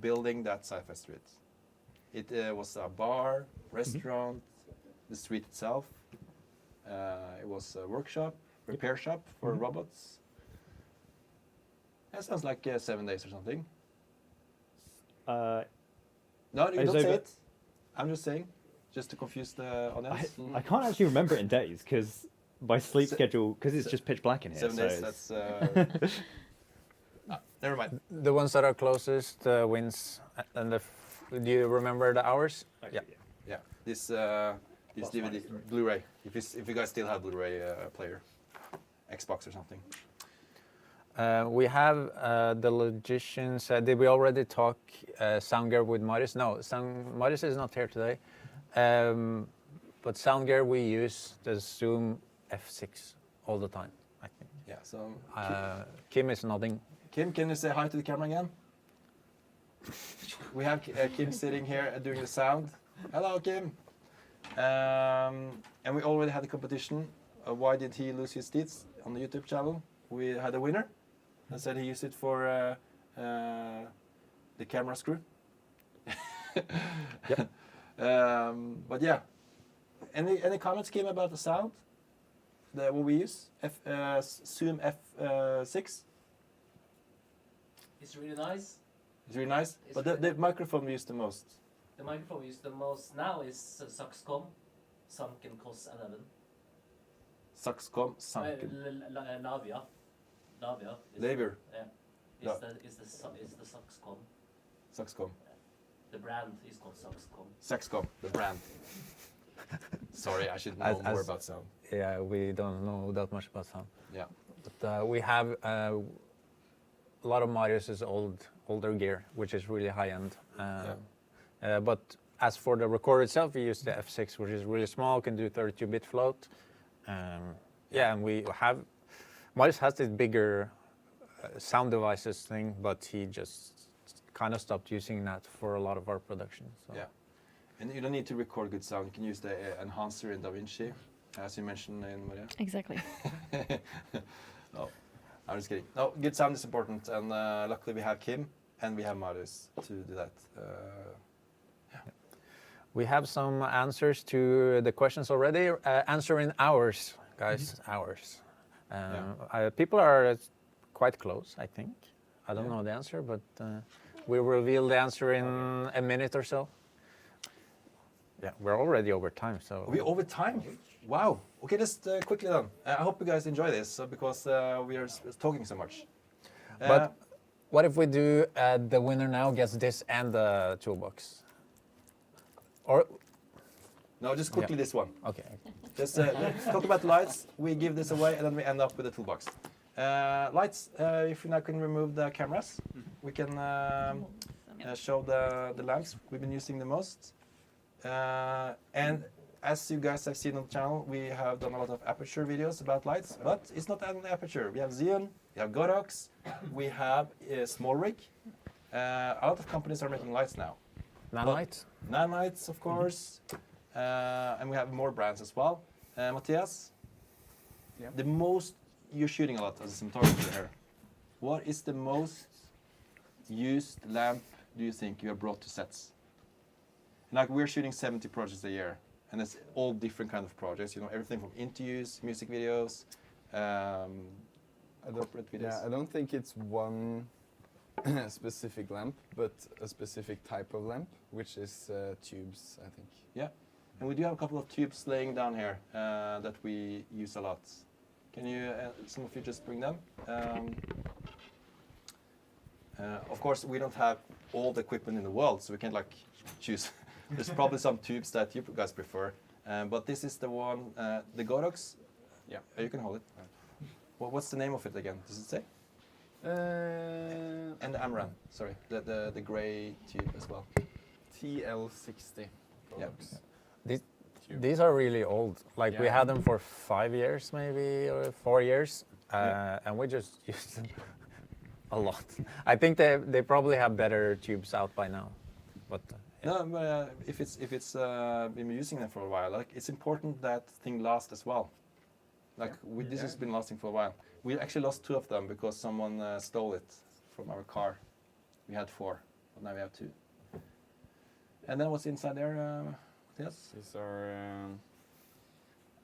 building that Sci-Fi Street? It was a bar, restaurant, the street itself. It was a workshop, repair shop for robots. That sounds like 7 days or something. No, you don't say it. I'm just saying, just to confuse the audience. I can't actually remember it in days because my sleep schedule, because it's just pitch black in here. 7 days, that's... never mind. The ones that are closest wins. And do you remember the hours? Actually, yeah. This DVD, Blu-ray, if you guys still have Blu-ray player, Xbox or something. We have the logicians. Did we already talk sound gear with Marius? No, Marius is not here today. But sound gear we use the Zoom F6 all the time, I think. Yeah, so... Kim is nodding. Kim, can you say hi to the camera again? We have Kim sitting here doing the sound. Hello, Kim. And we already had a competition. Why did he lose his teeth on the YouTube channel? We had a winner. I said he used it for the camera screw. Yep. But yeah, any comments came about the sound? What we use? Zoom F6. It's really nice. It's really nice. But the microphone we use the most. The microphone we use the most now is Saxcom, Sunken Cos 11. Saxcom, Sunken. Lavia. Lavia. Yeah. Is the Saxcom. Saxcom. The brand is called Saxcom. Saxcom, the brand. Sorry, I should know more about sound. Yeah, we don't know that much about sound. Yeah. But we have a lot of Marius's older gear, which is really high end. But as for the recorder itself, we use the F6, which is really small, can do 32-bit float. Yeah, and we have, Marius has this bigger sound devices thing, but he just kind of stopped using that for a lot of our production. So. Yeah, and you don't need to record good sound. You can use the enhancer in DaVinci, as you mentioned in Maria. Exactly. No, I'm just kidding. No, good sound is important, and luckily we have Kim and we have Marius to do that. Yeah. We have some answers to the questions already. Answer in hours, guys, hours. People are quite close, I think. I don't know the answer, but we'll reveal the answer in a minute or so. Yeah, we're already over time, so... Are we over time? Wow. Okay, just quickly then. I hope you guys enjoy this, because we are talking so much. But what if we do the winner now gets this and the toolbox? Or... No, just quickly this one. Okay. Just talk about lights, we give this away, and then we end up with the toolbox. Lights, if you now can remove the cameras, we can show the lamps we've been using the most. And as you guys have seen on the channel, we have done a lot of aperture videos about lights, but it's not only aperture. We have Xeon, we have Godox, we have Small Rig. A lot of companies are making lights now. Nanlight? Nanlights, of course. And we have more brands as well. Matthias, the most, you're shooting a lot as a cinematographer here. What is the most used lamp do you think you have brought to sets? Like, we're shooting 70 projects a year, and it's all different kind of projects. You know, everything from interviews, music videos, corporate videos. Yeah, I don't think it's one specific lamp, but a specific type of lamp, which is tubes, I think. Yeah, and we do have a couple of tubes laying down here that we use a lot. Can you, some of you just bring them? Of course, we don't have all the equipment in the world, so we can't like choose. There's probably some tubes that you guys prefer, but this is the one, the Godox. Yeah, you can hold it. What's the name of it again? Does it say? And the Amran, sorry, the gray tube as well. TL60 Godox. Yeah. These are really old. Like we had them for 5 years, maybe, or 4 years, and we just used them a lot. I think they probably have better tubes out by now, but. No, but if it's been using them for a while, like it's important that thing lasts as well. Like this has been lasting for a while. We actually lost 2 of them because someone stole it from our car. We had 4, but now we have 2. And then what's inside there? Yes. These are.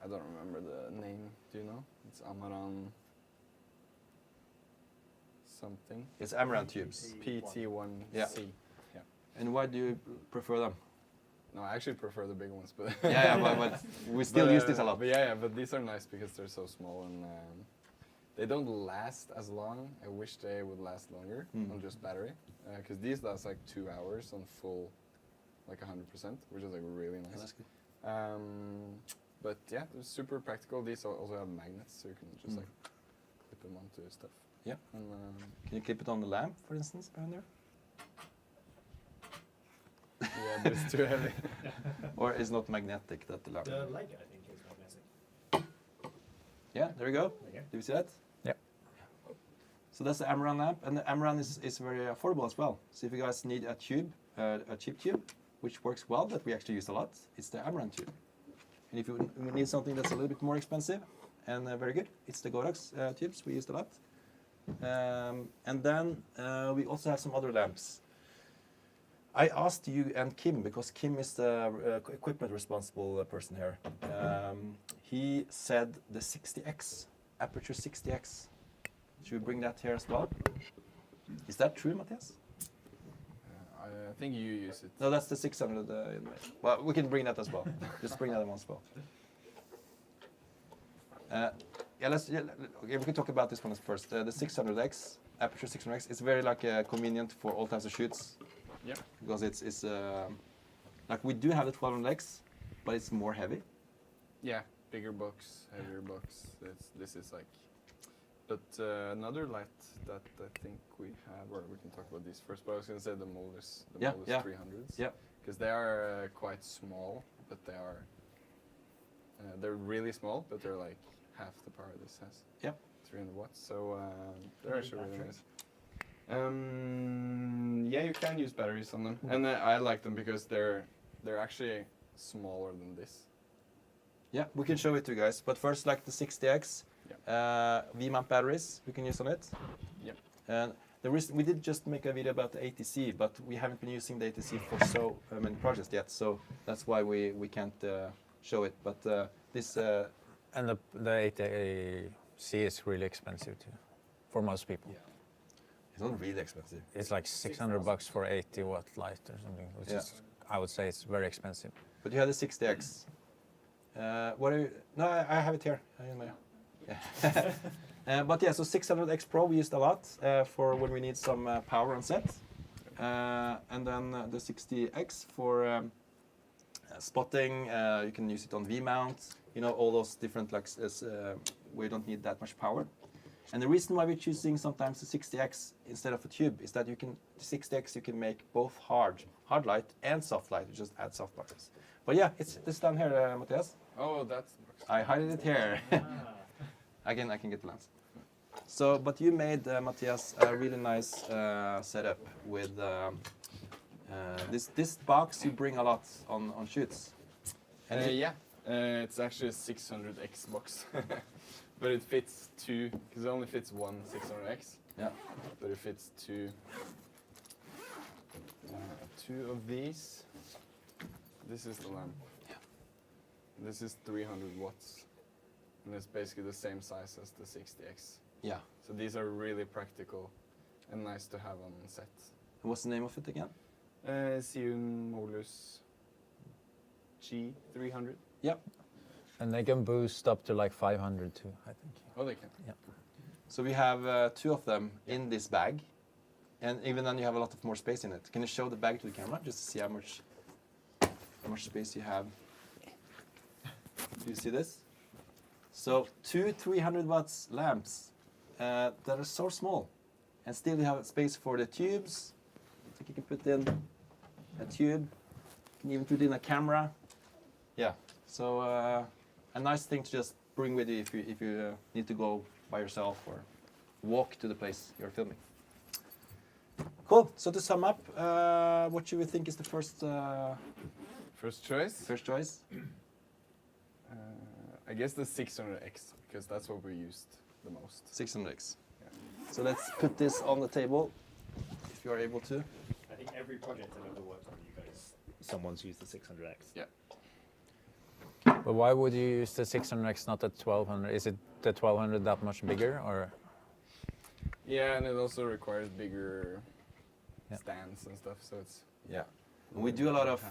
I don't remember the name. Do you know? It's Amaran. Something. It's Amaran tubes. PT1C. Yeah. And why do you prefer them? No, I actually prefer the big ones, but but we still use this a lot. But but these are nice because they're so small and they don't last as long. I wish they would last longer on just battery, because these last like 2 hours on full, like 100%, which is like really nice. Yeah, that's good. But yeah, they're super practical. These also have magnets, so you can just like clip them onto stuff. Yeah. And, can you clip it on the lamp, for instance, behind there? Yeah, but it's too heavy. Or is not magnetic that the lamp? The light, I think, is magnetic. Yeah, there we go. Okay. Do you see that? Yeah. So that's the Amaran lamp, and the Amaran is very affordable as well. So if you guys need a tube, a cheap tube, which works well, that we actually use a lot, it's the Amaran tube. And if you need something that's a little bit more expensive and very good, it's the Godox tubes we used a lot. And then we also have some other lamps. I asked you and Kim, because Kim is the equipment responsible person here. He said the 60X, Aperture 60X. Should we bring that here as well? Is that true, Matthias? I think you use it. No, that's the 600. Well, we can bring that as well. Just bring that one as well. Okay, we can talk about this one first. The 600X, Aperture 600X, is very convenient for all types of shoots. Yeah. Because it's like we do have the 1200X, but it's more heavy. Yeah, bigger box, heavier box. This is like But another light that I think we have, or we can talk about these first, but I was going to say the Molus 300s. Yeah. Because they are quite small, but they're really small, but they're like half the power this has. Yep. 300 watts, so they're actually really nice. Yeah, you can use batteries on them, and I like them because they're actually smaller than this. Yeah, we can show it to you guys, but first, like the 60X, V-mount batteries we can use on it. Yep. And we did just make a video about the ATC, but we haven't been using the ATC for so many projects yet, so that's why we can't show it. But this and the ATC is really expensive too, for most people. Yeah. It's not really expensive. It's like 600 bucks for 80 watt light or something, which is, I would say, it's very expensive. But you have the 60X. What are you? No, I have it here. Yeah. But yeah, so 600X Pro we used a lot for when we need some power on set, and then the 60X for spotting. You can use it on V-mount. You know, all those different where you don't need that much power. And the reason why we're choosing sometimes the 60X instead of a tube is that the 60X you can make both hard light and soft light. You just add soft particles. But yeah, it's this down here, Matthias. Oh, that's. I hide it here. I can get the lens. So, but you made, Matthias, a really nice setup with this box. You bring a lot on shoots. And it's actually a 600X box. But it fits two, because it only fits one 600X. Yeah. But it fits two of these. This is the lamp. Yeah. This is 300 watts. And it's basically the same size as the 60X. Yeah. So these are really practical and nice to have on set. And what's the name of it again? Molus G300. Yep. And they can boost up to like 500 too, I think. Oh, they can. Yeah. So we have two of them in this bag, and even then you have a lot of more space in it. Can you show the bag to the camera just to see how much space you have? Do you see this? So two 300 watts lamps that are so small, and still you have space for the tubes. So you can put in a tube. You can even put in a camera. Yeah. So a nice thing to just bring with you if you need to go by yourself or walk to the place you're filming. Cool. So to sum up, what should we think is the first choice? First choice. I guess the 600X, because that's what we used the most. 600X. Yeah. So let's put this on the table, if you are able to. I think every project I've ever worked on, you guys, someone's used the 600X. Yeah. But why would you use the 600X, not the 1200? Is it the 1200 that much bigger, or? Yeah, and it also requires bigger stands and stuff, so it's. Yeah. And we do a lot of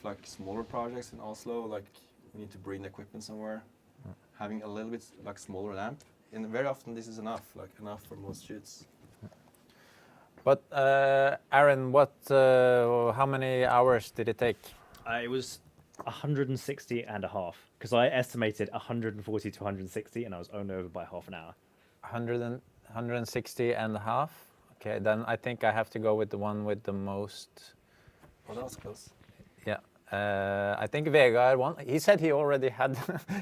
like smaller projects in Oslo. Like we need to bring the equipment somewhere, having a little bit like smaller lamp, and very often this is enough for most shoots. But Aaron, how many hours did it take? It was 160 and a half, because I estimated 140 to 160, and I was only over by half an hour. 160 and a half. Okay, then I think I have to go with the one with the most. Oh, that was close. Yeah, I think Vegard won. He said he already had.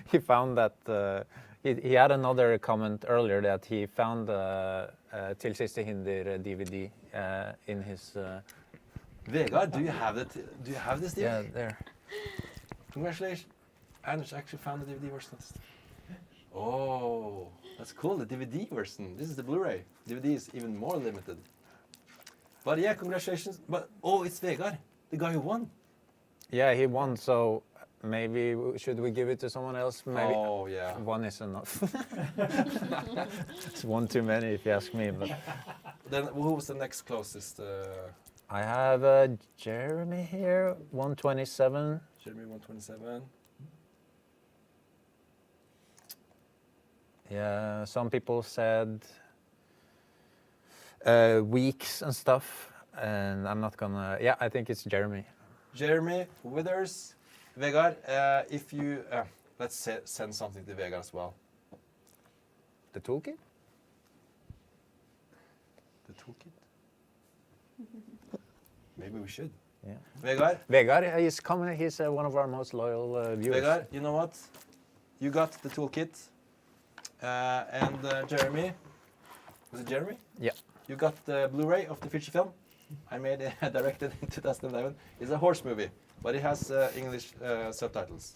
He found that he had another comment earlier that he found Til siste hinder DVD in his. Vegard, do you have it? Do you have this DVD? Yeah, there. Congratulations! Anders actually found the DVD version. Oh, that's cool. The DVD version. This is the Blu-ray. DVD is even more limited. But yeah, congratulations. But it's Vegard, the guy who won. Yeah, he won. So maybe should we give it to someone else? Maybe. Oh yeah. One is enough. It's one too many, if you ask me. But then who was the next closest? I have Jeremy here, 127. Jeremy 127. Yeah, some people said weeks and stuff, and I'm not gonna. Yeah, I think it's Jeremy. Jeremy Withers, Vegard. If you let's send something to Vegard as well. the toolkit? The toolkit? Maybe we should. Yeah. Vegard? Vegard, he's coming. He's one of our most loyal viewers. Vegard, you know what? You got the toolkit. And Jeremy, was it Jeremy? Yeah. You got the Blu-ray of the feature film. I made it, directed in 2011. It's a horse movie, but it has English subtitles.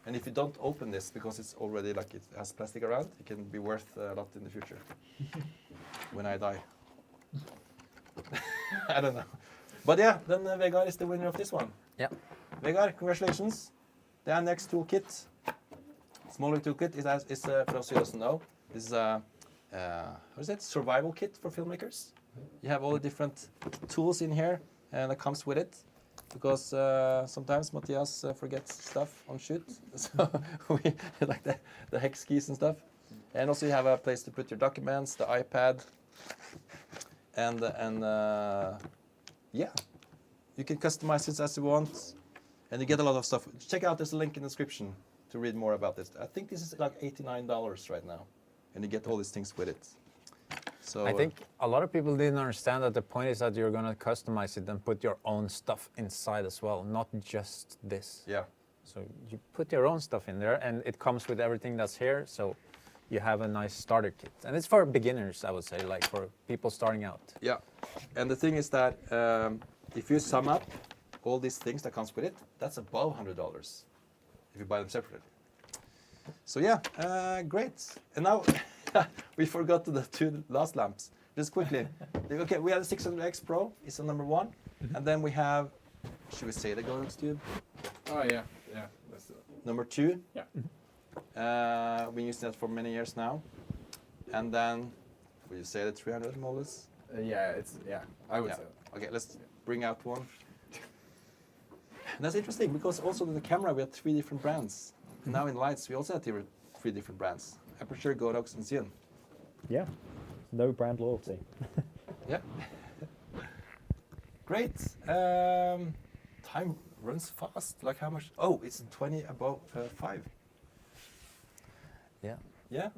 And if you don't open this because it's already like it has plastic around, it can be worth a lot in the future. When I die. I don't know. But yeah, then Vegard is the winner of this one. Yeah. Vegard, congratulations. The Andyax toolkit. Smaller toolkit is for those who doesn't know, this is a what is it? Survival kit for filmmakers. You have all the different tools in here, and it comes with it. Because sometimes Matthias forgets stuff on shoot, so we like the hex keys and stuff. And also you have a place to put your documents, the iPad, and yeah, you can customize it as you want, and you get a lot of stuff. Check out, there's a link in the description to read more about this. I think this is like $89 right now, and you get all these things with it. So I think a lot of people didn't understand that the point is that you're going to customize it and put your own stuff inside as well, not just this. Yeah. So you put your own stuff in there, and it comes with everything that's here, so you have a nice starter kit. And it's for beginners, I would say, like for people starting out. Yeah, and the thing is that if you sum up all these things that comes with it, that's above $100 if you buy them separately. So yeah, great. And now we forgot the two last lamps. Just quickly. Okay, we have the 600X Pro. It's on number 1. And then we have, should we say the Godox tube? Oh yeah, yeah. That's Number 2. Yeah. We've been using that for many years now. And then, will you say the 300 more or less? Yeah, I would say that. Okay, let's bring out one. And that's interesting because also in the camera we have 3 different brands. And now in lights we also have 3 different brands. Aperture, Godox, and Xeon. Yeah, no brand loyalty. Yeah. Great. Time runs fast. Like how much? Oh, it's 20 above 5. Yeah. Yeah.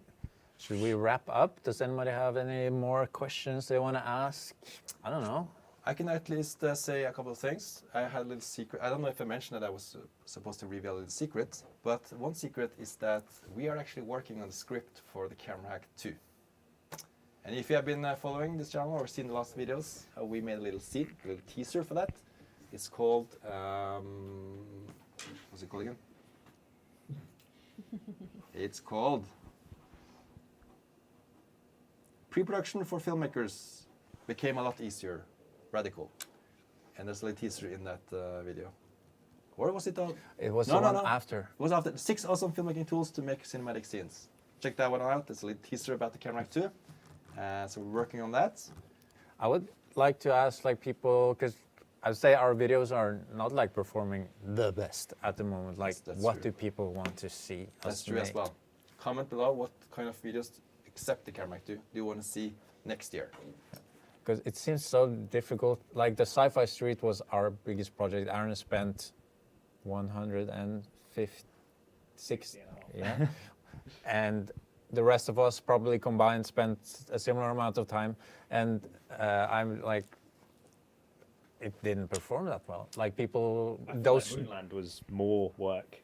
Should we wrap up? Does anybody have any more questions they want to ask? I don't know. I can at least say a couple of things. I had a little secret. I don't know if I mentioned that I was supposed to reveal a little secret, but one secret is that we are actually working on the script for the Camera Hack 2. And if you have been following this channel or seen the last videos, we made a little scene, a little teaser for that. It's called, what's it called again? It's called Pre-production for Filmmakers Became a Lot Easier. Radical, and there's a little teaser in that video. Or was it all? It was the one after. It was after. 6 awesome filmmaking tools to make cinematic scenes. Check that one out. There's a little teaser about the Camera Hack 2. So we're working on that. I would like to ask like people, because I'd say our videos are not like performing the best at the moment. Like that's what true. do people want to see us That's true make? as well. Comment below what kind of videos, except the Camera Hack 2, do you want to see next year? Because it seems so difficult. Like the Sci-Fi Street was our biggest project. Aaron spent 156, yeah, and the rest of us probably combined spent a similar amount of time. And I'm like, it didn't perform that well. Like people, those. Moonland was more work,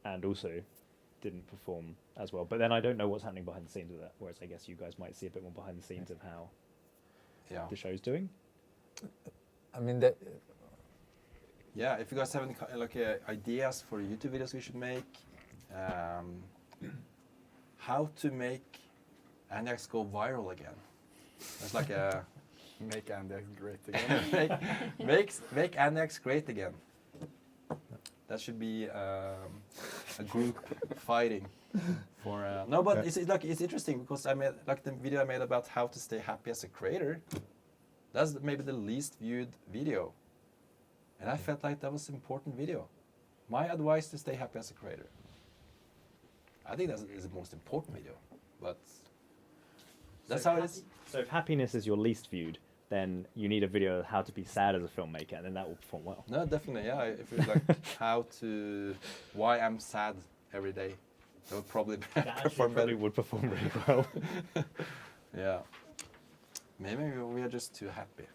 and also didn't perform as well. But then I don't know what's happening behind the scenes with that. Whereas I guess you guys might see a bit more behind the scenes of how. Yeah. The show's doing. I mean, yeah, if you guys have any like ideas for YouTube videos we should make, how to make Andyax go viral again. It's like a make Andyax great again. make Andyax great again. That should be a group fighting for no, but it's interesting because I made like the video I made about how to stay happy as a creator. That's maybe the least viewed video, and I felt like that was an important video. My advice to stay happy as a creator. I think that is the most important video, but that's how it is. So if happiness is your least viewed, then you need a video of how to be sad as a filmmaker, and then that will perform well. No, definitely, yeah. If it's like why I'm sad every day, That would probably That perform probably better. would perform really well. Yeah. Maybe we are just too happy.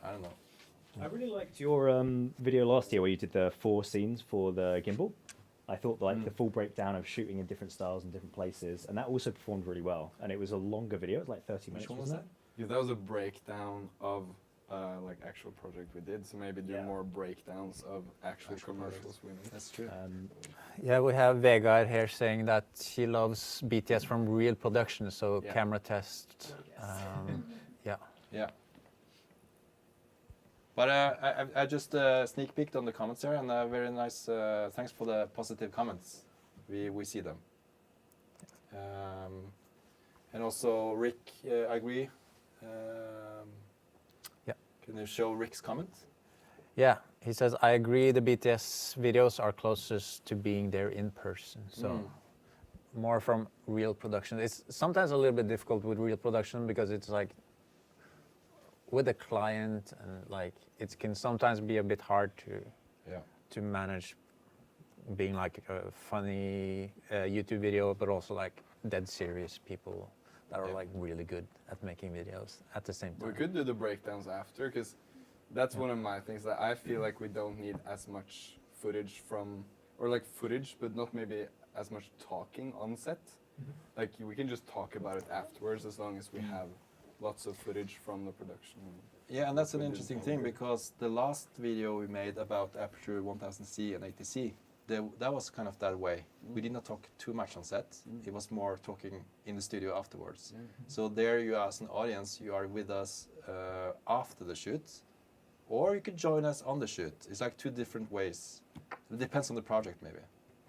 I don't know. I really liked your video last year where you did the 4 scenes for the gimbal. I thought like the full breakdown of shooting in different styles and different places, and that also performed really well. And it was a longer video, it was like 30 minutes. Which one was that? Yeah, that was a breakdown of like actual project we did. So maybe do more breakdowns of actual commercials we made. That's true. Yeah, we have Vegard here saying that he loves BTS from real production, so Yeah. camera test. Yeah. Yeah. But I just sneak peeked on the comments there, and very nice. Thanks for the positive comments. We see them. And also Rick, I agree. Yeah. Can you show Rick's comment? Yeah, he says, I agree the BTS videos are closest to being there in person. So more from real production. It's sometimes a little bit difficult with real production because it's like with a client and like it can sometimes be a bit hard to manage being like a funny YouTube video, but also like dead serious people that are like really good at making videos at the same time. We could do the breakdowns after, because that's one of my things that I feel like we don't need as much footage from, or like footage, but not maybe as much talking on set. Like we can just talk about it afterwards as long as we have lots of footage from the production. Yeah, and that's an interesting thing because the last video we made about Aperture 1000C and 80C, that was kind of that way. We did not talk too much on set. It was more talking in the studio afterwards. So there you as an audience, you are with us after the shoot, or you could join us on the shoot. It's like 2 different ways. It depends on the project maybe.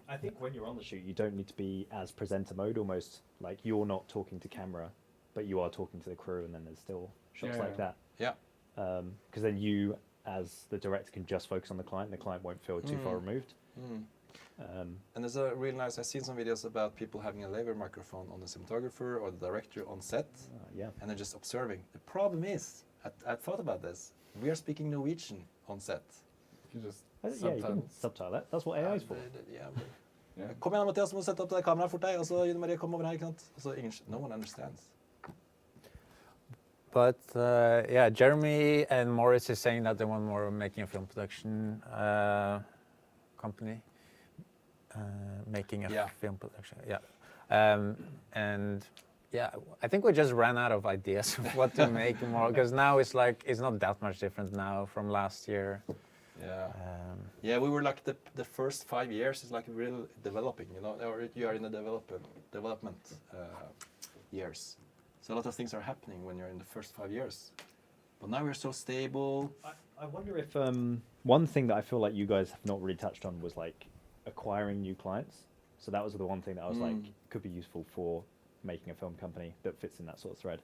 I think when you're on the shoot, you don't need to be as presenter mode, almost like you're not talking to camera, but you are talking to the crew, and then there's still shots like that. Yeah. Because then you, as the director, can just focus on the client won't feel too far removed. And there's a really nice, I've seen some videos about people having a laser microphone on the cinematographer or the director on set, and they're just observing. The problem is, I thought about this, we are speaking Norwegian on set. You can just you can subtitle that. That's what AI is for. Kom igjen, Mathias, må sette opp det kameraet fort deg, og så Ine Marie, kom over her, ikke sant? Og så no one understands. But yeah, Jeremy and Morris is saying that they want more making a film production company, making a film production. Yeah, and yeah, I think we just ran out of ideas of what to make more because now it's like it's not that much different now from last year. Yeah, yeah, we were like the first 5 years is like real developing, you know, or you are in the development years. So a lot of things are happening when you're in the first 5 years. But now we're so stable. I wonder if one thing that I feel like you guys have not really touched on was like acquiring new clients. So that was the one thing that I was like could be useful for making a film company that fits in that sort of thread.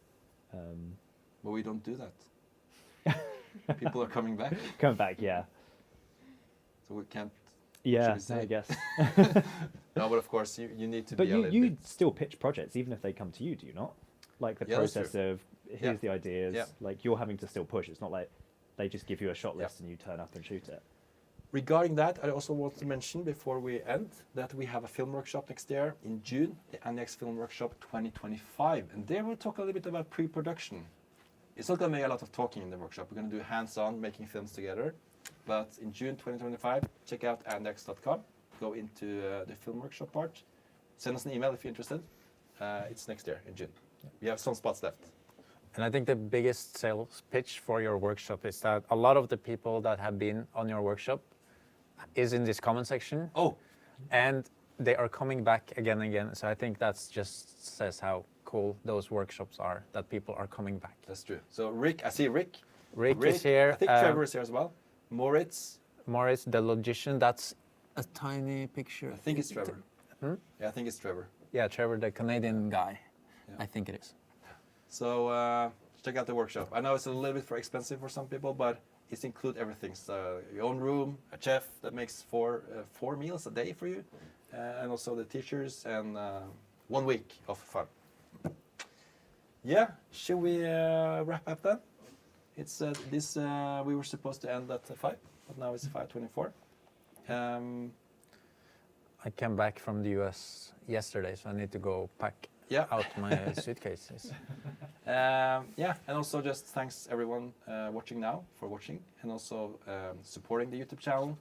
But we don't do that. People are coming back. Coming back, yeah. So we can't. Yeah, I guess. No, but of course you need to. But be a little you bit. still pitch projects even if they come to you, do you not? Like the process of here's the ideas. Like you're having to still push. It's not like they just give you a shot list and you turn up and shoot it. Regarding that, I also want to mention before we end that we have a film workshop next year in June, the Andyax Film Workshop 2025, and there we'll talk a little bit about pre-production. It's not going to be a lot of talking in the workshop. We're going to do hands-on making films together. But in June 2025, check out andyax.com. Go into the film workshop part. Send us an email if you're interested. It's next year in June. We have some spots left. And I think the biggest sales pitch for your workshop is that a lot of the people that have been on your workshop is in this comment section. Oh. And they are coming back again and again. So I think that just says how cool those workshops are, that people are coming back. That's true. So Rick, I see Rick. Rick is here. I think Trevor is here as well. Moritz, the logician, that's a tiny picture. I think it's Trevor. Yeah, I think it's Trevor. Yeah, Trevor, the Canadian guy. Yeah. I think it is. So check out the workshop. I know it's a little bit expensive for some people, but it's include everything. So your own room, a chef that makes four meals a day for you, and also the teachers, and 1 week of fun. Yeah, should we wrap up then? It's we were supposed to end at 5, but now it's 5:24. I came back from the US yesterday, so I need to go pack out my suitcases. Yeah, and also just thanks everyone watching now for watching and also supporting the YouTube channel.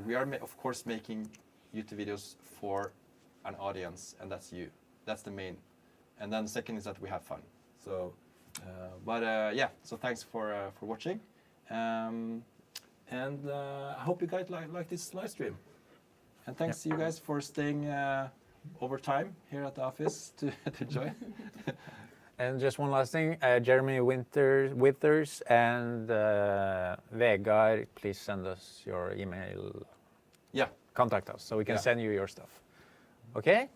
We are of course making YouTube videos for an audience, and that's you. That's the main. And then second is that we have fun. So, yeah. So thanks for watching, and I hope you guys like this live stream. And thanks to you guys for staying over time here at the office to join. And just one last thing, Jeremy Withers and Vegard, please send us your email. Yeah. Contact us so we can send you your stuff. Okay?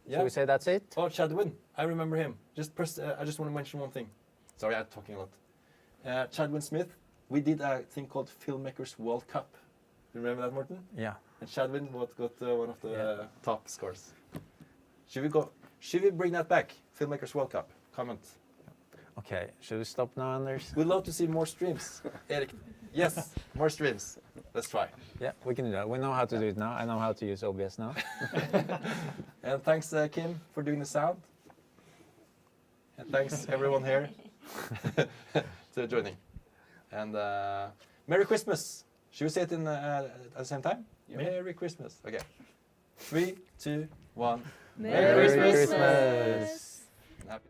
Yeah. Shall we say that's it? Oh, Chadwin, I remember him. I just want to mention one thing. Sorry, I'm talking a lot. Chadwin Smith, we did a thing called Filmmakers World Cup. You remember that, Morten? Yeah. And Chadwin got one of the top scores. Should we bring that back? Filmmakers World Cup. Comment. Okay, should we stop now, Anders? We'd love to see more streams. Erik. Yes, more streams. Let's try. Yeah, we can do that. We know how to do it now. I know how to use OBS now. And thanks, Kim, for doing the sound. And thanks, everyone here, to joining. And Merry Christmas. Should we say it at the same time? Yep. Merry Christmas. Okay. 3, 2, 1. Merry Christmas. Happy